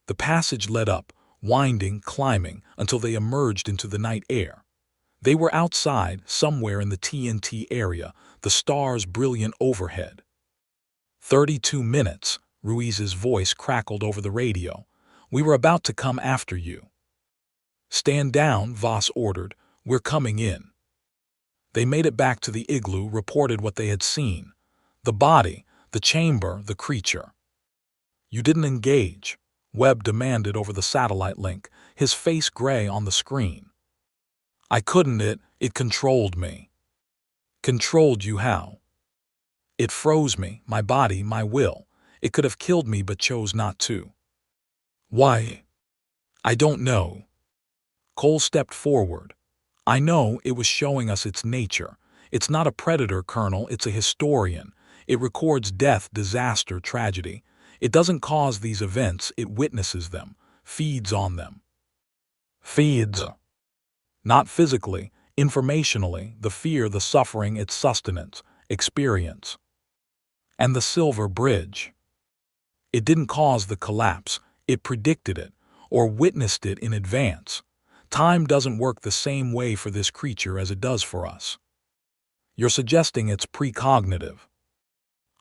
The passage led up, winding, climbing, until they emerged into the night air. They were outside, somewhere in the TNT area, the stars brilliant overhead. 32 minutes, Ruiz's voice crackled over the radio. We were about to come after you. Stand down, Voss ordered. We're coming in. They made it back to the igloo, reported what they had seen. The body, the chamber, the creature. You didn't engage, Webb demanded over the satellite link, his face gray on the screen. I couldn't. It controlled me. Controlled you how? It froze me, my body, my will. It could have killed me but chose not to. Why? I don't know. Cole stepped forward. I know, it was showing us its nature. It's not a predator, Colonel, it's a historian. It records death, disaster, tragedy. It doesn't cause these events, it witnesses them, feeds on them. Feeds. Not physically, informationally, the fear, the suffering, its sustenance, experience. And the silver bridge. It didn't cause the collapse, it predicted it, or witnessed it in advance. Time doesn't work the same way for this creature as it does for us. You're suggesting it's precognitive.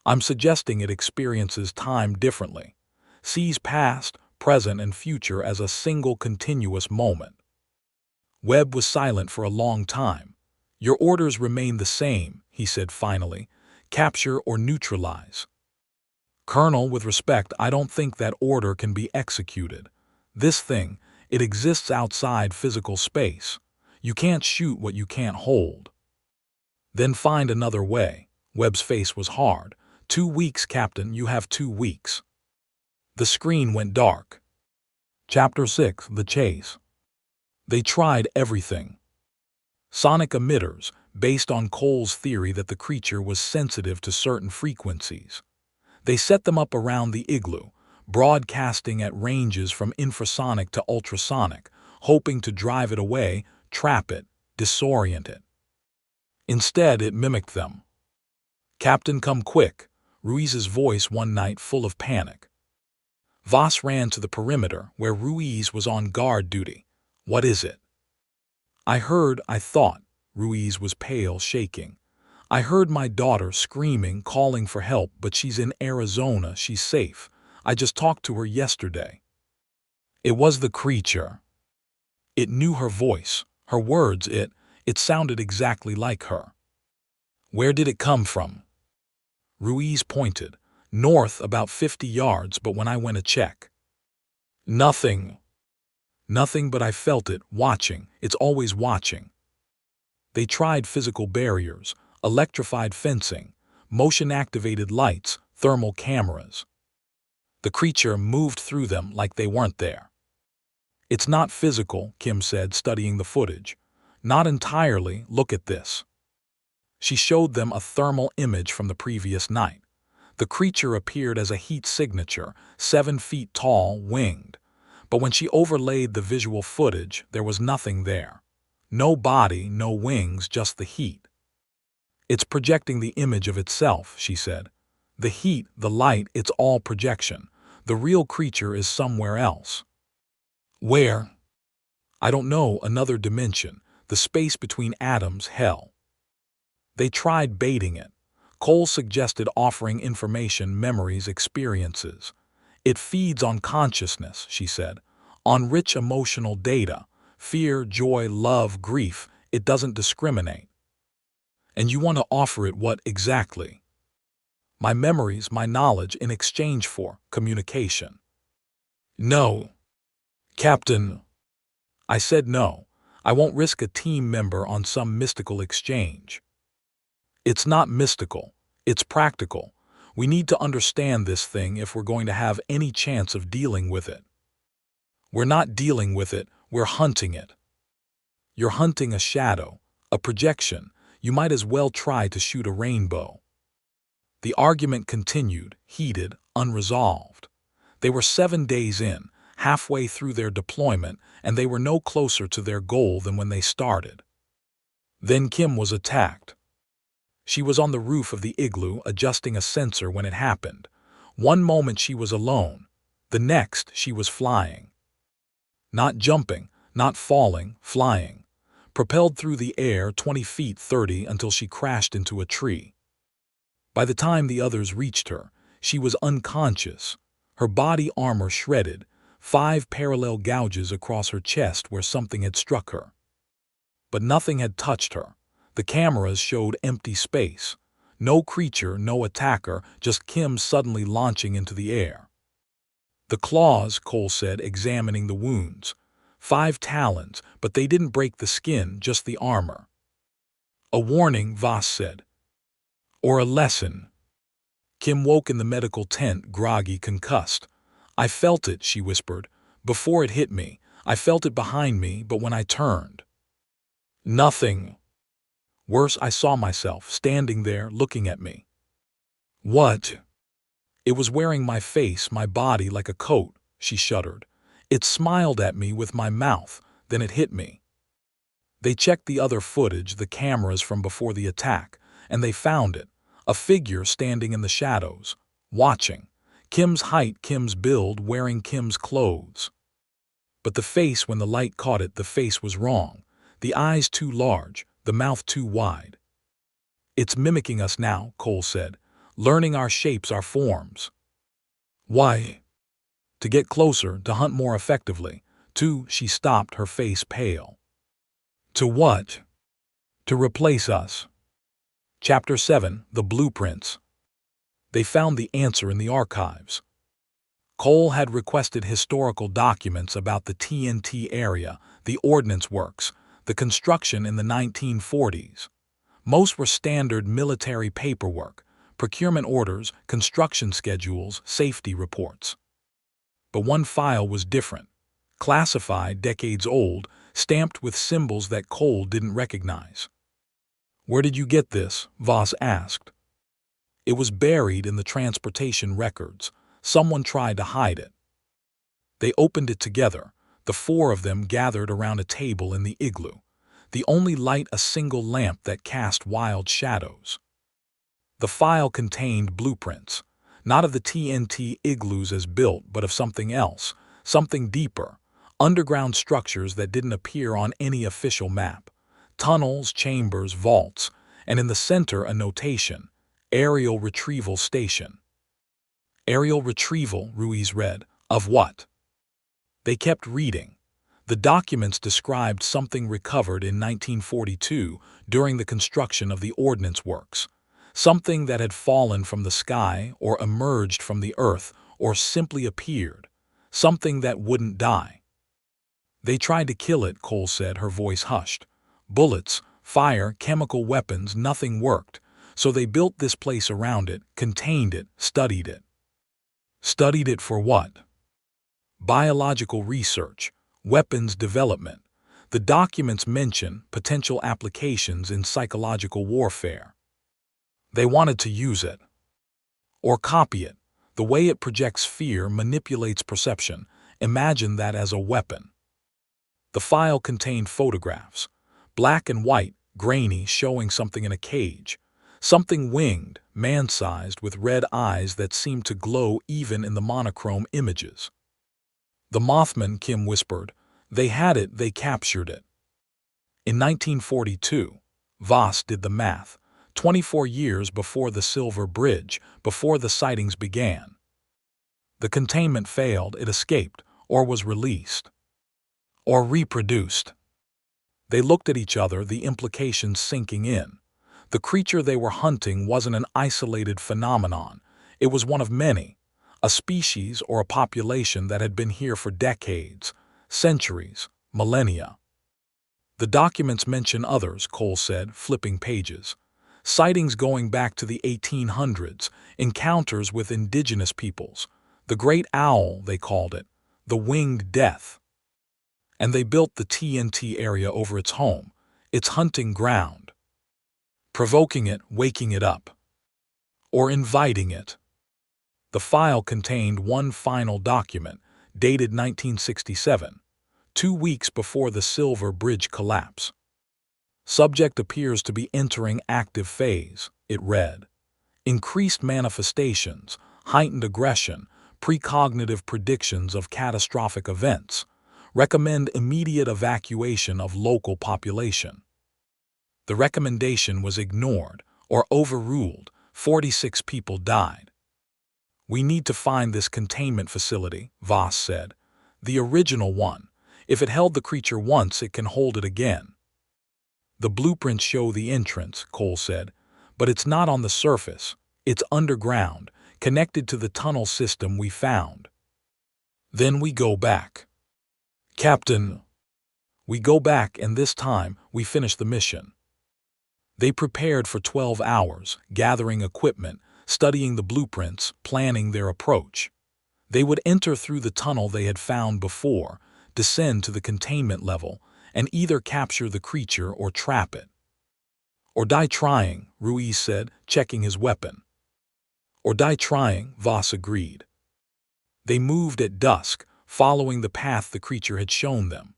I'm suggesting it experiences time differently, sees past, present, and future as a single continuous moment. Webb was silent for a long time. Your orders remain the same, he said finally. Capture or neutralize. Colonel, with respect, I don't think that order can be executed. This thing, it exists outside physical space. You can't shoot what you can't hold. Then find another way. Webb's face was hard. 2 weeks, Captain, you have 2 weeks. The screen went dark. Chapter 6, The Chase. They tried everything. Sonic emitters, based on Cole's theory that the creature was sensitive to certain frequencies. They set them up around the igloo, broadcasting at ranges from infrasonic to ultrasonic, hoping to drive it away, trap it, disorient it. Instead, it mimicked them. Captain, come quick, Ruiz's voice one night full of panic. Voss ran to the perimeter, where Ruiz was on guard duty. What is it? I thought. Ruiz was pale, shaking. I heard my daughter screaming, calling for help, but she's in Arizona, she's safe. I just talked to her yesterday. It was the creature. It knew her voice, her words, it sounded exactly like her. Where did it come from? Ruiz pointed. North about 50 yards, but when I went to check. Nothing. Nothing, but I felt it, watching. It's always watching. They tried physical barriers, electrified fencing, motion-activated lights, thermal cameras. The creature moved through them like they weren't there. It's not physical, Kim said, studying the footage. Not entirely, look at this. She showed them a thermal image from the previous night. The creature appeared as a heat signature, 7 feet tall, winged. But when she overlaid the visual footage, there was nothing there. No body, no wings, just the heat. It's projecting the image of itself, she said. The heat, the light, it's all projection. The real creature is somewhere else. Where? I don't know, another dimension, the space between atoms, hell. They tried baiting it. Cole suggested offering information, memories, experiences. It feeds on consciousness, she said, on rich emotional data, fear, joy, love, grief. It doesn't discriminate. And you want to offer it what exactly? My memories, my knowledge in exchange for communication. No. Captain. I said no. I won't risk a team member on some mystical exchange. It's not mystical. It's practical. We need to understand this thing if we're going to have any chance of dealing with it. We're not dealing with it, we're hunting it. You're hunting a shadow, a projection. You might as well try to shoot a rainbow. The argument continued, heated, unresolved. They were 7 days in, halfway through their deployment, and they were no closer to their goal than when they started. Then Kim was attacked. She was on the roof of the igloo adjusting a sensor when it happened. One moment she was alone, the next she was flying. Not jumping, not falling, flying. Propelled through the air 20 feet 30 until she crashed into a tree. By the time the others reached her, she was unconscious, her body armor shredded, 5 parallel gouges across her chest where something had struck her. But nothing had touched her. The cameras showed empty space. No creature, no attacker, just Kim suddenly launching into the air. The claws, Cole said, examining the wounds. 5 talons, but they didn't break the skin, just the armor. A warning, Voss said. Or a lesson. Kim woke in the medical tent, groggy, concussed. I felt it, she whispered. Before it hit me. I felt it behind me, but when I turned. Nothing. Worse, I saw myself, standing there, looking at me. What? It was wearing my face, my body like a coat, she shuddered. It smiled at me with my mouth, then it hit me. They checked the other footage, the cameras from before the attack, and they found it. A figure standing in the shadows, watching. Kim's height, Kim's build, wearing Kim's clothes. But the face, when the light caught it, the face was wrong. The eyes too large, the mouth too wide. It's mimicking us now, Cole said, learning our shapes, our forms. Why? To get closer, to hunt more effectively. She stopped, her face pale. To what? To replace us. Chapter 7, The Blueprints. They found the answer in the archives. Cole had requested historical documents about the TNT area, the ordnance works, the construction in the 1940s. Most were standard military paperwork, procurement orders, construction schedules, safety reports. But one file was different, classified, decades old, stamped with symbols that Cole didn't recognize. Where did you get this? Voss asked. It was buried in the transportation records. Someone tried to hide it. They opened it together, the 4 of them gathered around a table in the igloo. The only light, a single lamp that cast wild shadows. The file contained blueprints, not of the TNT igloos as built, but of something else, something deeper, Underground structures that didn't appear on any official map. Tunnels, chambers, vaults, and in the center a notation, Aerial Retrieval Station. Aerial retrieval, Ruiz read. Of what? They kept reading. The documents described something recovered in 1942 during the construction of the ordnance works. Something that had fallen from the sky or emerged from the earth or simply appeared. Something that wouldn't die. They tried to kill it, Cole said, her voice hushed. Bullets, fire, chemical weapons, nothing worked. So they built this place around it, contained it, studied it. Studied it for what? Biological research, weapons development. The documents mention potential applications in psychological warfare. They wanted to use it. Or copy it. The way it projects fear, manipulates perception. Imagine that as a weapon. The file contained photographs. Black and white, grainy, showing something in a cage. Something winged, man-sized, with red eyes that seemed to glow even in the monochrome images. The Mothman, Kim whispered. They had it, they captured it. In 1942, Voss did the math. 24 years before the Silver Bridge, before the sightings began. The containment failed, it escaped, or was released. Or reproduced. They looked at each other, the implications sinking in. The creature they were hunting wasn't an isolated phenomenon. It was one of many, a species or a population that had been here for decades, centuries, millennia. The documents mention others, Cole said, flipping pages. Sightings going back to the 1800s, encounters with indigenous peoples. The Great Owl, they called it, the Winged Death. And they built the TNT area over its home, its hunting ground. Provoking it, waking it up. Or inviting it. The file contained one final document, dated 1967, 2 weeks before the Silver Bridge collapse. Subject appears to be entering active phase, it read. Increased manifestations, heightened aggression, precognitive predictions of catastrophic events. Recommend immediate evacuation of local population. The recommendation was ignored or overruled. 46 people died. We need to find this containment facility, Voss said. The original one. If it held the creature once, it can hold it again. The blueprints show the entrance, Cole said, but it's not on the surface. It's underground, connected to the tunnel system we found. Then we go back. Captain, we go back, and this time we finish the mission. They prepared for 12 hours, gathering equipment, studying the blueprints, planning their approach. They would enter through the tunnel they had found before, descend to the containment level, and either capture the creature or trap it. Or die trying, Ruiz said, checking his weapon. Or die trying, Voss agreed. They moved at dusk, following the path the creature had shown them.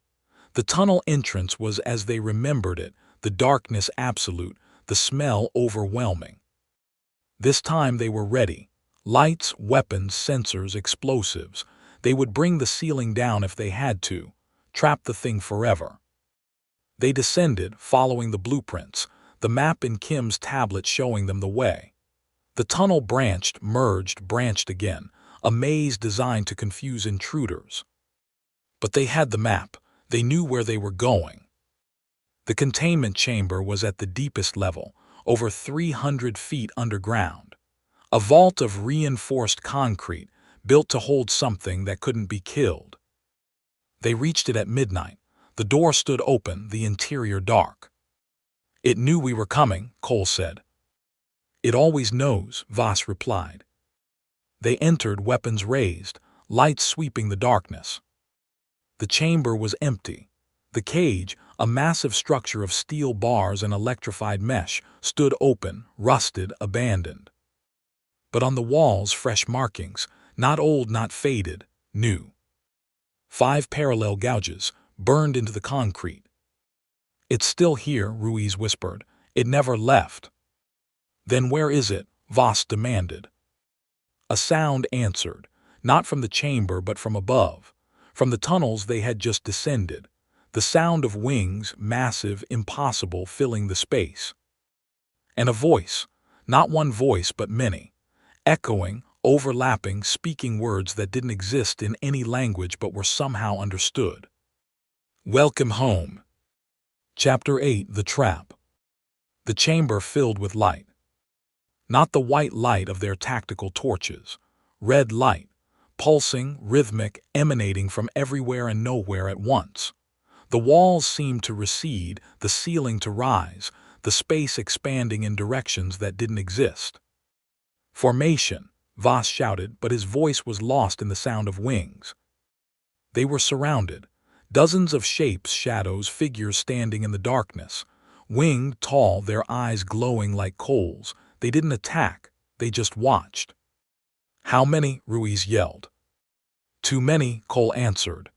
The tunnel entrance was as they remembered it, the darkness absolute, the smell overwhelming. This time they were ready. Lights, weapons, sensors, explosives. They would bring the ceiling down if they had to, trap the thing forever. They descended, following the blueprints, the map in Kim's tablet showing them the way. The tunnel branched, merged, branched again, a maze designed to confuse intruders. But they had the map. They knew where they were going. The containment chamber was at the deepest level, over 300 feet underground. A vault of reinforced concrete, built to hold something that couldn't be killed. They reached it at midnight. The door stood open, the interior dark. It knew we were coming, Cole said. It always knows, Voss replied. They entered, weapons raised, lights sweeping the darkness. The chamber was empty. The cage, a massive structure of steel bars and electrified mesh, stood open, rusted, abandoned. But on the walls, fresh markings, not old, not faded, new. 5 parallel gouges, burned into the concrete. It's still here, Ruiz whispered. It never left. Then where is it? Voss demanded. A sound answered, not from the chamber but from above. from the tunnels they had just descended, the sound of wings, massive, impossible, filling the space. And a voice, not one voice but many, echoing, overlapping, speaking words that didn't exist in any language but were somehow understood. Welcome home. Chapter 8: The Trap. The chamber filled with light. Not the white light of their tactical torches. Red light, pulsing, rhythmic, emanating from everywhere and nowhere at once. The walls seemed to recede, the ceiling to rise, the space expanding in directions that didn't exist. Formation, Voss shouted, but his voice was lost in the sound of wings. They were surrounded. Dozens of shapes, shadows, figures standing in the darkness. Winged, tall, their eyes glowing like coals. They didn't attack, they just watched. How many? Ruiz yelled. Too many, Cole answered.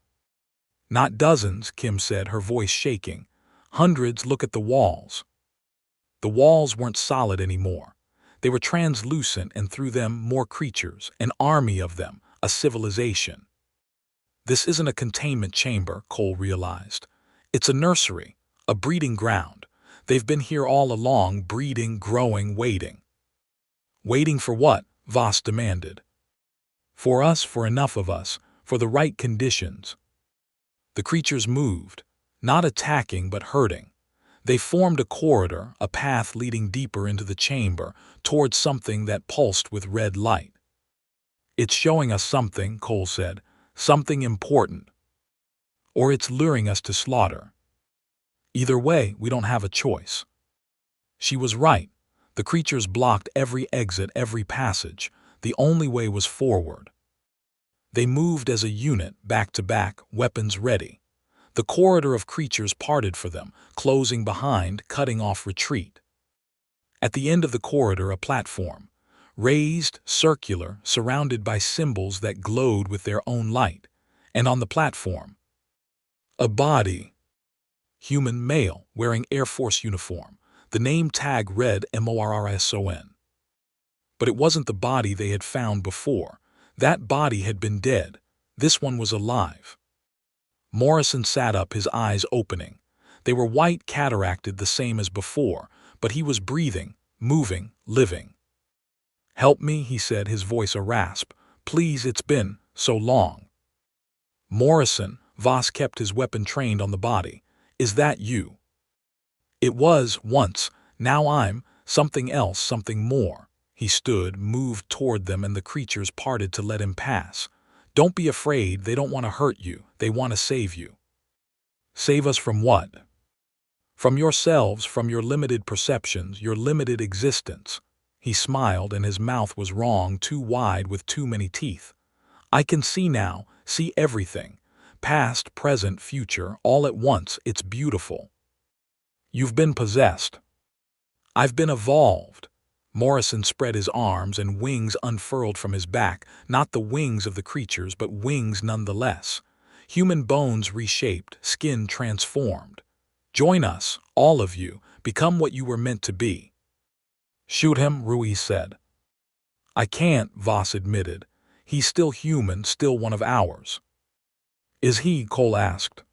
Not dozens, Kim said, her voice shaking. Hundreds. Look at the walls. The walls weren't solid anymore. They were translucent, and through them more creatures, an army of them, a civilization. This isn't a containment chamber, Cole realized. It's a nursery, a breeding ground. They've been here all along, breeding, growing, waiting. Waiting for what? Voss demanded. For us, for enough of us, for the right conditions. The creatures moved, not attacking but herding. They formed a corridor, a path leading deeper into the chamber, towards something that pulsed with red light. It's showing us something, Cole said, something important. Or it's luring us to slaughter. Either way, we don't have a choice. She was right. The creatures blocked every exit, every passage. The only way was forward. They moved as a unit, back to back, weapons ready. The corridor of creatures parted for them, closing behind, cutting off retreat. At the end of the corridor, a platform, raised, circular, surrounded by symbols that glowed with their own light. And on the platform, a body. Human, male, wearing Air Force uniform. The name tag read MORRSON. But it wasn't the body they had found before. That body had been dead. This one was alive. Morrison sat up, his eyes opening. They were white, cataracted, the same as before, but he was breathing, moving, living. Help me, he said, his voice a rasp. Please, it's been so long. Morrison, Voss kept his weapon trained on the body. Is that you? It was, once. Now I'm something else, something more. He stood, moved toward them, and the creatures parted to let him pass. Don't be afraid, they don't want to hurt you, they want to save you. Save us from what? From yourselves, from your limited perceptions, your limited existence. He smiled, and his mouth was wrong, too wide with too many teeth. I can see now, see everything. Past, present, future, all at once. It's beautiful. You've been possessed. I've been evolved. Morrison spread his arms, and wings unfurled from his back, not the wings of the creatures, but wings nonetheless. Human bones reshaped, skin transformed. Join us, all of you, become what you were meant to be. Shoot him, Ruiz said. I can't, Voss admitted. He's still human, still one of ours. Is he? Cole asked.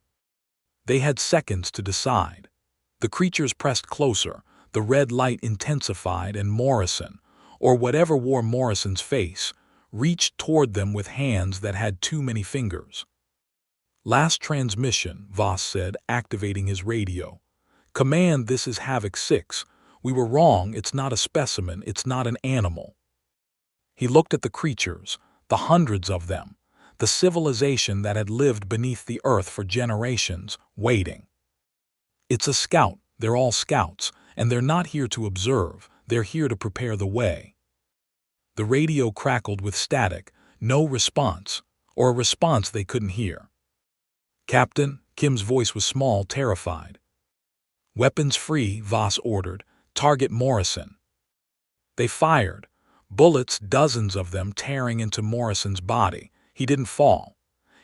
They had seconds to decide. The creatures pressed closer. The red light intensified, and Morrison, or whatever wore Morrison's face, reached toward them with hands that had too many fingers. Last transmission, Voss said, activating his radio. Command, this is Havoc 6. We were wrong, it's not a specimen, it's not an animal. He looked at the creatures, the hundreds of them, the civilization that had lived beneath the earth for generations, waiting. It's a scout, they're all scouts. And they're not here to observe, they're here to prepare the way. The radio crackled with static, no response, or a response they couldn't hear. Captain, Kim's voice was small, terrified. Weapons free, Voss ordered. Target Morrison. They fired. Bullets, dozens of them, tearing into Morrison's body. He didn't fall.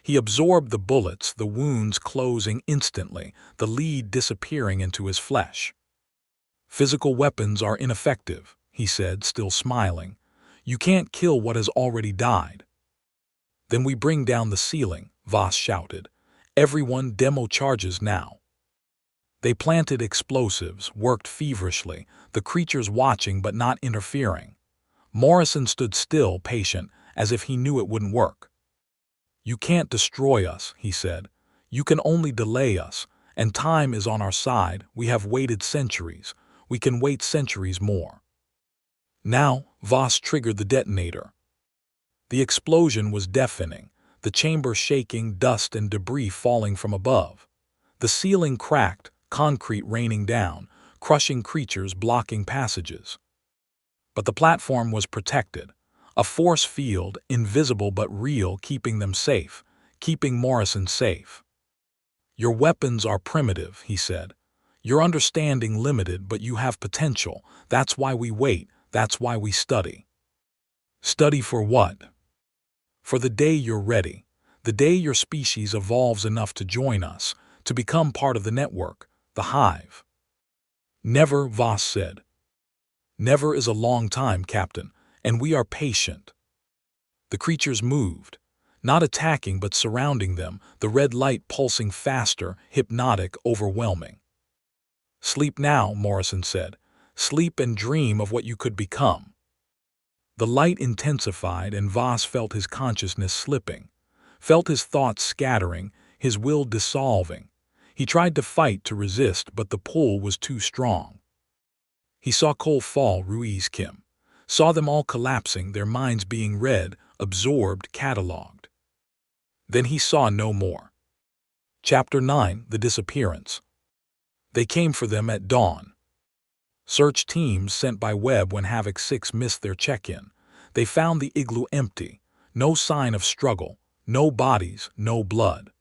He absorbed the bullets, the wounds closing instantly, the lead disappearing into his flesh. Physical weapons are ineffective, he said, still smiling. You can't kill what has already died. Then we bring down the ceiling, Voss shouted. "Everyone demo charges now." They planted explosives, worked feverishly, the creatures watching but not interfering. Morrison stood still, patient, as if he knew it wouldn't work. "You can't destroy us," he said. "You can only delay us, and time is on our side. We have waited centuries. We can wait centuries more." Now, Voss triggered the detonator. The explosion was deafening, the chamber shaking, dust and debris falling from above. The ceiling cracked, concrete raining down, crushing creatures blocking passages. But the platform was protected, a force field, invisible but real, keeping them safe, keeping Morrison safe. "Your weapons are primitive," he said. "Your understanding limited, but you have potential. That's why we wait, that's why we study." "Study for what?" "For the day you're ready, the day your species evolves enough to join us, to become part of the network, the hive." "Never," Voss said. "Never is a long time, Captain, and we are patient." The creatures moved, not attacking but surrounding them, the red light pulsing faster, hypnotic, overwhelming. "Sleep now," Morrison said. "Sleep and dream of what you could become." The light intensified, and Voss felt his consciousness slipping, felt his thoughts scattering, his will dissolving. He tried to fight, to resist, but the pull was too strong. He saw Cole fall, Ruiz, Kim. Saw them all collapsing, their minds being read, absorbed, catalogued. Then he saw no more. Chapter 9: The Disappearance. They came for them at dawn. Search teams sent by Webb when Havoc 6 missed their check-in. They found the igloo empty, no sign of struggle, no bodies, no blood.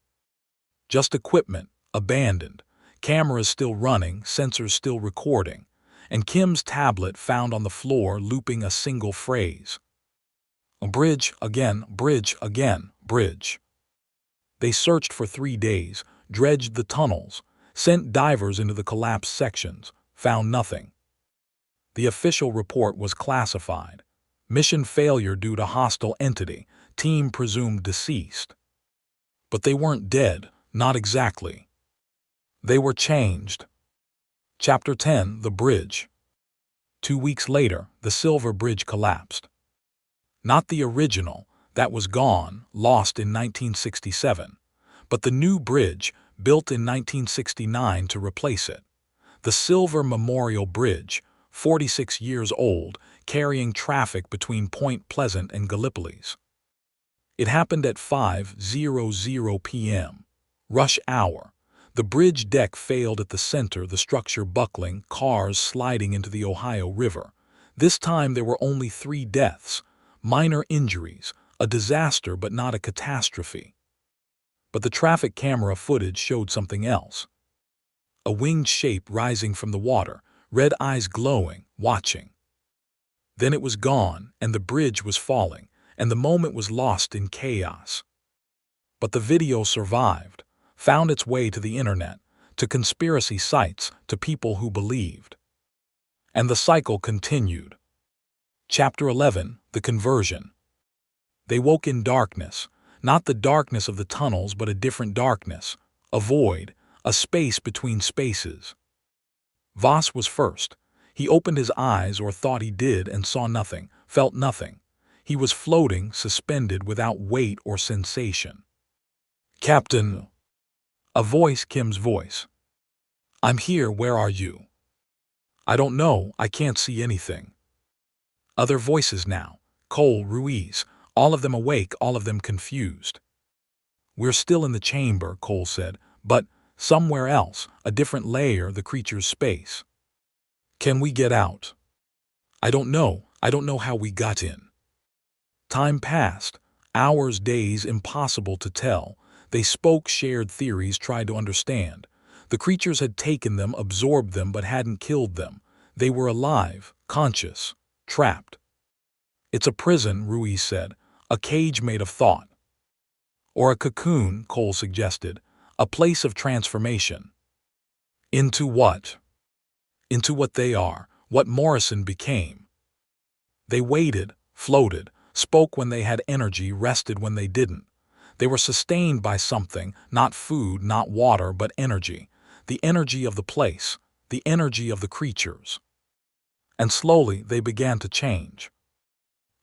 Just equipment, abandoned, cameras still running, sensors still recording, and Kim's tablet found on the floor looping a single phrase. "A bridge, again, bridge, again, bridge." They searched for 3 days, dredged the tunnels, sent divers into the collapsed sections, found nothing. The official report was classified. Mission failure due to hostile entity, team presumed deceased. But they weren't dead, not exactly. They were changed. Chapter 10: The Bridge. 2 weeks later, the Silver Bridge collapsed. Not the original, that was gone, lost in 1967, but the new bridge, built in 1969 to replace it. The Silver Memorial Bridge, 46 years old, carrying traffic between Point Pleasant and Gallipolis. It happened at 5:00 p.m. Rush hour. The bridge deck failed at the center, the structure buckling, cars sliding into the Ohio River. This time there were only 3 deaths, minor injuries, a disaster but not a catastrophe. But the traffic camera footage showed something else. A winged shape rising from the water, red eyes glowing, watching. Then it was gone, and the bridge was falling, and the moment was lost in chaos. But the video survived, found its way to the internet, to conspiracy sites, to people who believed. And the cycle continued. Chapter 11: The Conversion. They woke in darkness, not the darkness of the tunnels but a different darkness, a void, a space between spaces. Voss was first. He opened his eyes, or thought he did, and saw nothing, felt nothing. He was floating, suspended, without weight or sensation. "Captain." A voice, Kim's voice. "I'm here, where are you?" "I don't know, I can't see anything." Other voices now. Cole, Ruiz, all of them awake, all of them confused. "We're still in the chamber," Cole said, "but somewhere else, a different layer, the creature's space." "Can we get out?" I don't know how we got in." Time passed, hours, days, impossible to tell. They spoke, shared theories, tried to understand. The creatures had taken them, absorbed them, but hadn't killed them. They were alive, conscious, trapped. "It's a prison," Ruiz said, "a cage made of thought." "Or a cocoon," Cole suggested, "a place of transformation." "Into what?" "Into what they are, what Morrison became." They waited, floated, spoke when they had energy, rested when they didn't. They were sustained by something, not food, not water, but energy. The energy of the place, the energy of the creatures. And slowly they began to change.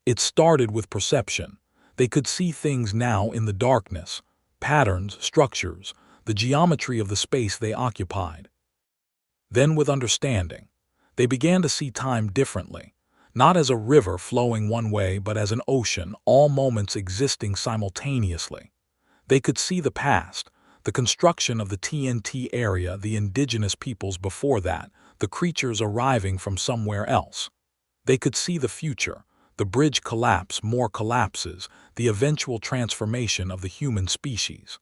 It started with perception. They could see things now in the darkness, patterns, structures, the geometry of the space they occupied. Then with understanding, they began to see time differently, not as a river flowing one way but as an ocean, all moments existing simultaneously. They could see the past, the construction of the TNT area, the indigenous peoples before that, the creatures arriving from somewhere else. They could see the future, the bridge collapse, more collapses, the eventual transformation of the human species.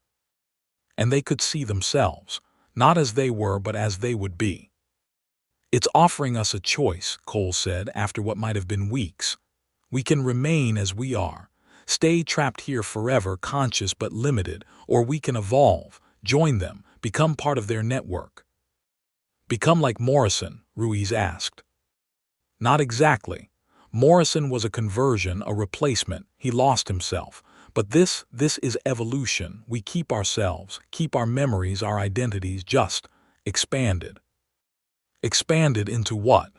And they could see themselves, not as they were but as they would be. It's offering us a choice, Cole said after what might have been weeks. We can remain as we are, stay trapped here forever, conscious but limited, or we can evolve, join them, become part of their network. Become like Morrison, Ruiz asked. Not exactly. Morrison was a conversion, a replacement. He lost himself. But this is evolution. We keep ourselves, keep our memories, our identities, just expanded. Expanded into what?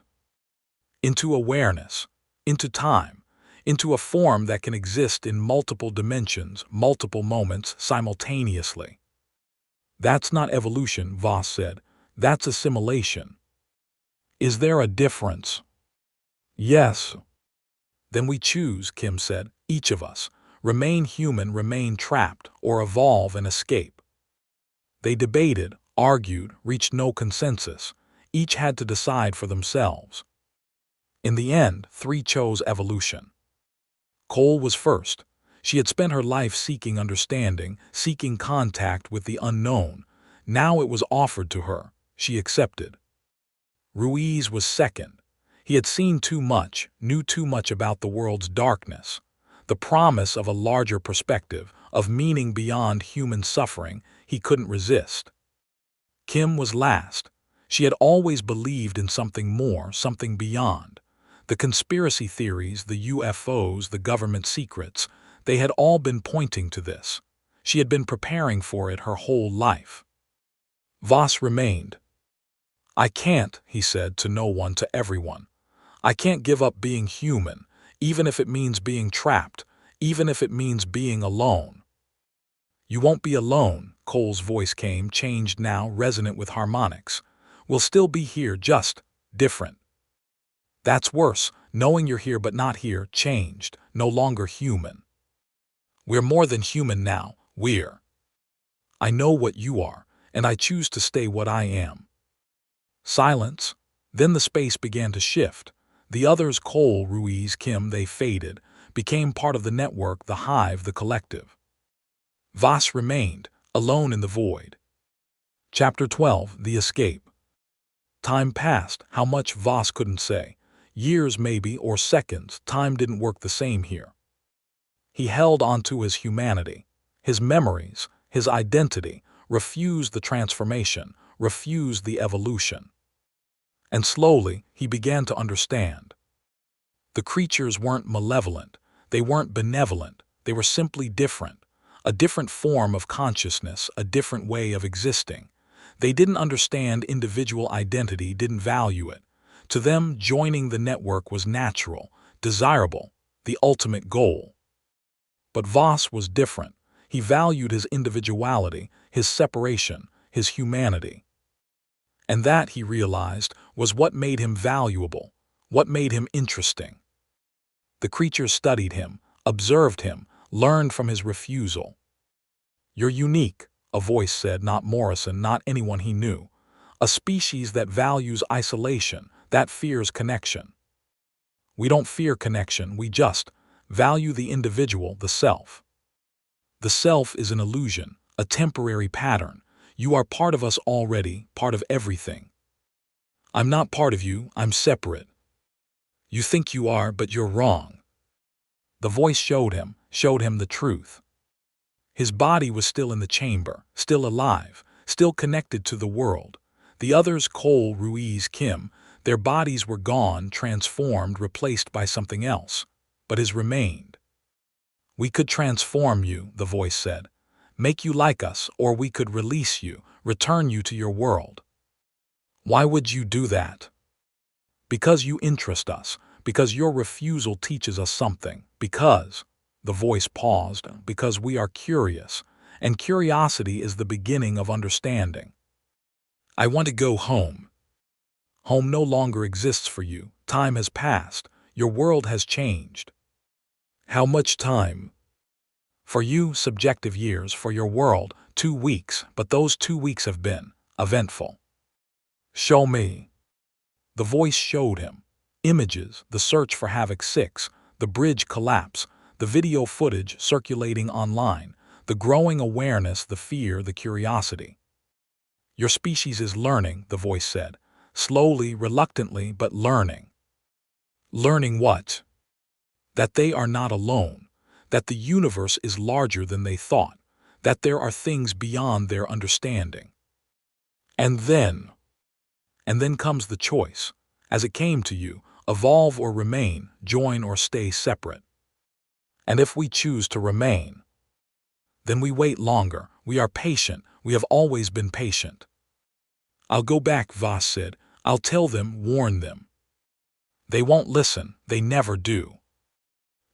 Into awareness, into time, into a form that can exist in multiple dimensions, multiple moments simultaneously. That's not evolution, Voss said. That's assimilation. Is there a difference? Yes. Then we choose, Kim said, each of us. Remain human, remain trapped, or evolve and escape. They debated, argued, reached no consensus. Each had to decide for themselves. In the end, three chose evolution. Cole was first. She had spent her life seeking understanding, seeking contact with the unknown. Now it was offered to her. She accepted. Ruiz was second. He had seen too much, knew too much about the world's darkness. The promise of a larger perspective, of meaning beyond human suffering, he couldn't resist. Kim was last. She had always believed in something more, something beyond. The conspiracy theories, the UFOs, the government secrets, they had all been pointing to this. She had been preparing for it her whole life. Voss remained. I can't, he said, to no one, to everyone. I can't give up being human, even if it means being trapped, even if it means being alone. You won't be alone, Cole's voice came, changed now, resonant with harmonics. We'll still be here, just different. That's worse, knowing you're here but not here, changed, no longer human. We're more than human now, we're. I know what you are, and I choose to stay what I am. Silence. Then the space began to shift. The others, Cole, Ruiz, Kim, they faded, became part of the network, the hive, the collective. Voss remained, alone in the void. Chapter 12, The Escape. Time passed, how much Voss couldn't say. Years maybe, or seconds, time didn't work the same here. He held onto his humanity, his memories, his identity, refused the transformation, refused the evolution. And slowly, he began to understand. The creatures weren't malevolent, they weren't benevolent, they were simply different. A different form of consciousness, a different way of existing. They didn't understand individual identity, didn't value it. To them, joining the network was natural, desirable, the ultimate goal. But Voss was different. He valued his individuality, his separation, his humanity. And that, he realized, was what made him valuable, what made him interesting. The creatures studied him, observed him, learned from his refusal. You're unique, a voice said, not Morrison, not anyone he knew. A species that values isolation, that fears connection. We don't fear connection, we just value the individual, the self. The self is an illusion, a temporary pattern. You are part of us already, part of everything. I'm not part of you, I'm separate. You think you are, but you're wrong. The voice showed him the truth. His body was still in the chamber, still alive, still connected to the world. The others, Cole, Ruiz, Kim, their bodies were gone, transformed, replaced by something else. But his remained. We could transform you, the voice said. Make you like us, or we could release you, return you to your world. Why would you do that? Because you interest us, because your refusal teaches us something, because, the voice paused, because we are curious, and curiosity is the beginning of understanding. I want to go home. Home no longer exists for you. Time has passed. Your world has changed. How much time? For you, subjective years. For your world, 2 weeks, but those 2 weeks have been eventful. Show me. The voice showed him. Images, the search for Havoc 6, the bridge collapse, the video footage circulating online, the growing awareness, the fear, the curiosity. Your species is learning, the voice said. Slowly, reluctantly, but learning. Learning what? That they are not alone, that the universe is larger than they thought, that there are things beyond their understanding. And then comes the choice, as it came to you, evolve or remain, join or stay separate. And if we choose to remain, then we wait longer, we are patient, we have always been patient. I'll go back, Voss said. I'll tell them, warn them. They won't listen, they never do.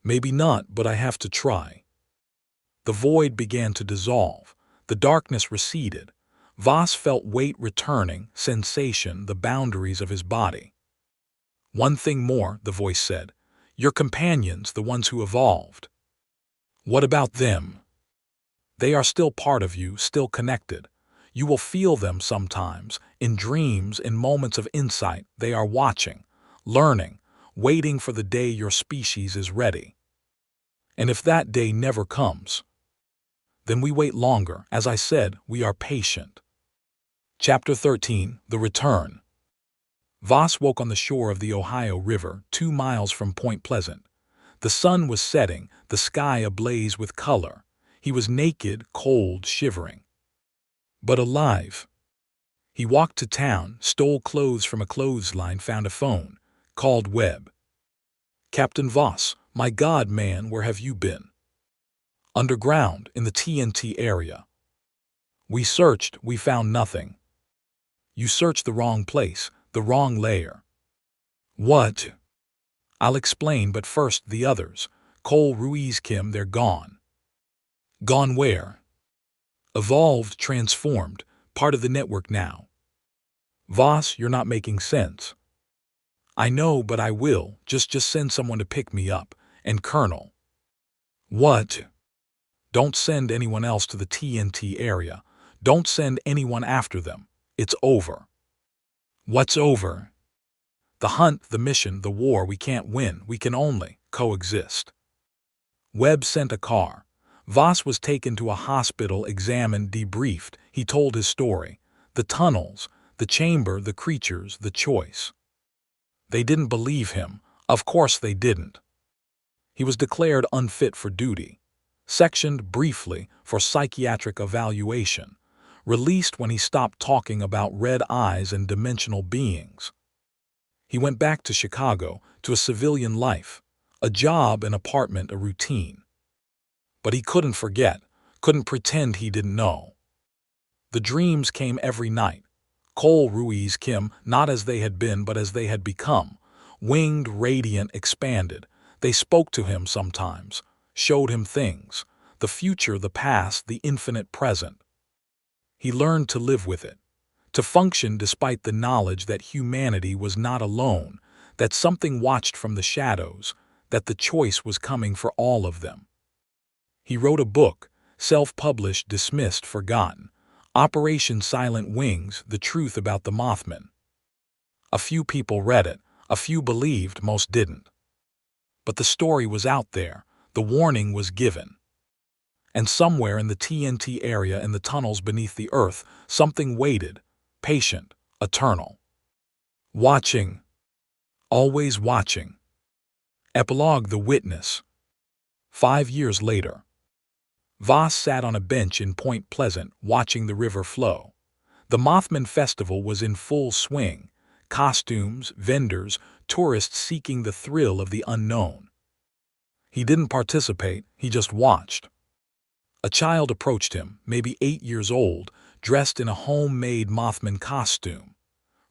Maybe not, but I have to try. The void began to dissolve. The darkness receded. Voss felt weight returning, sensation, the boundaries of his body. One thing more, the voice said. Your companions, the ones who evolved. What about them? They are still part of you, still connected. You will feel them sometimes, in dreams, in moments of insight. They are watching, learning, waiting for the day your species is ready. And if that day never comes, then we wait longer. As I said, we are patient. Chapter 13, The Return. Voss woke on the shore of the Ohio River, 2 miles from Point Pleasant. The sun was setting, the sky ablaze with color. He was naked, cold, shivering, but alive. He walked to town, stole clothes from a clothesline, found a phone, called Webb. Captain Voss, my God, man, where have you been? Underground, in the TNT area. We searched, we found nothing. You searched the wrong place, the wrong layer. What? I'll explain, but first the others. Cole, Ruiz, Kim, they're gone. Gone where? Evolved, transformed, part of the network now. Voss, you're not making sense. I know, but I will. Just send someone to pick me up. And Colonel. What? Don't send anyone else to the TNT area. Don't send anyone after them. It's over. What's over? The hunt, the mission, the war. We can't win. We can only coexist. Webb sent a car. Voss was taken to a hospital, examined, debriefed. He told his story. The tunnels, the chamber, the creatures, the choice. They didn't believe him. Of course they didn't. He was declared unfit for duty. Sectioned briefly for psychiatric evaluation. Released when he stopped talking about red eyes and dimensional beings. He went back to Chicago, to a civilian life. A job, an apartment, a routine. But he couldn't forget, couldn't pretend he didn't know. The dreams came every night. Cole, Ruiz, Kim, not as they had been, but as they had become. Winged, radiant, expanded. They spoke to him sometimes, showed him things. The future, the past, the infinite present. He learned to live with it. To function despite the knowledge that humanity was not alone, that something watched from the shadows, that the choice was coming for all of them. He wrote a book, self-published, dismissed, forgotten. Operation Silent Wings, the truth about the Mothman. A few people read it, a few believed, most didn't. But the story was out there, the warning was given. And somewhere in the TNT area, in the tunnels beneath the earth, something waited, patient, eternal. Watching. Always watching. Epilogue, The Witness. 5 years later. Voss sat on a bench in Point Pleasant, watching the river flow. The Mothman Festival was in full swing. Costumes, vendors, tourists seeking the thrill of the unknown. He didn't participate, he just watched. A child approached him, maybe 8 years old, dressed in a homemade Mothman costume.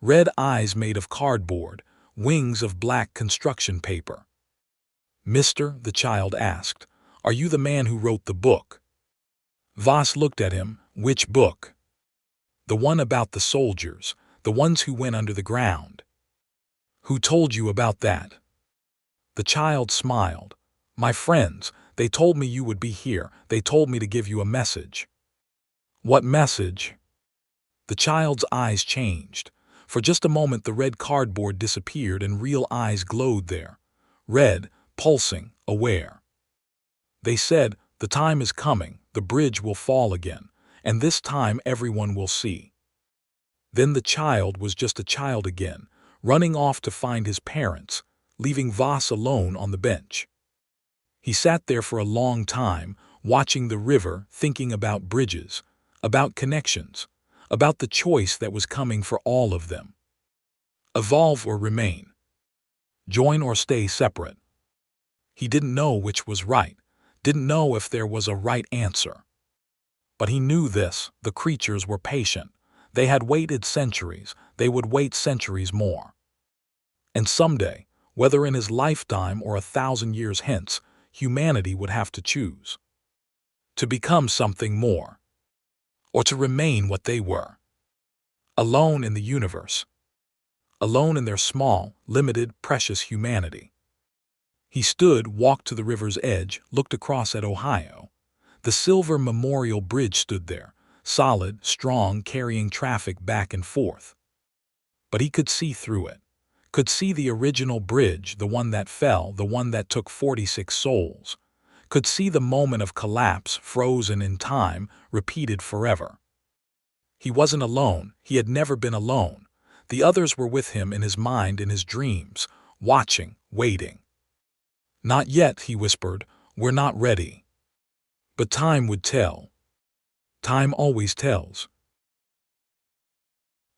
Red eyes made of cardboard, wings of black construction paper. "Mister," the child asked, "are you the man who wrote the book?" Voss looked at him. "Which book?" "The one about the soldiers, the ones who went under the ground." "Who told you about that?" The child smiled. "My friends, they told me you would be here. They told me to give you a message." "What message?" The child's eyes changed. For just a moment the red cardboard disappeared and real eyes glowed there. Red, pulsing, aware. "They said, the time is coming, the bridge will fall again, and this time everyone will see." Then the child was just a child again, running off to find his parents, leaving Voss alone on the bench. He sat there for a long time, watching the river, thinking about bridges, about connections, about the choice that was coming for all of them. Evolve or remain. Join or stay separate. He didn't know which was right, didn't know if there was a right answer. But he knew this: the creatures were patient. They had waited centuries, they would wait centuries more. And someday, whether in his lifetime or 1,000 years hence, humanity would have to choose. To become something more. Or to remain what they were. Alone in the universe. Alone in their small, limited, precious humanity. He stood, walked to the river's edge, looked across at Ohio. The silver memorial bridge stood there, solid, strong, carrying traffic back and forth. But he could see through it. Could see the original bridge, the one that fell, the one that took 46 souls. Could see the moment of collapse, frozen in time, repeated forever. He wasn't alone. He had never been alone. The others were with him in his mind, in his dreams, watching, waiting. "Not yet," he whispered. "We're not ready." But time would tell. Time always tells.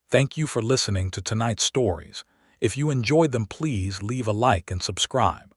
Thank you for listening to tonight's stories. If you enjoyed them, please leave a like and subscribe.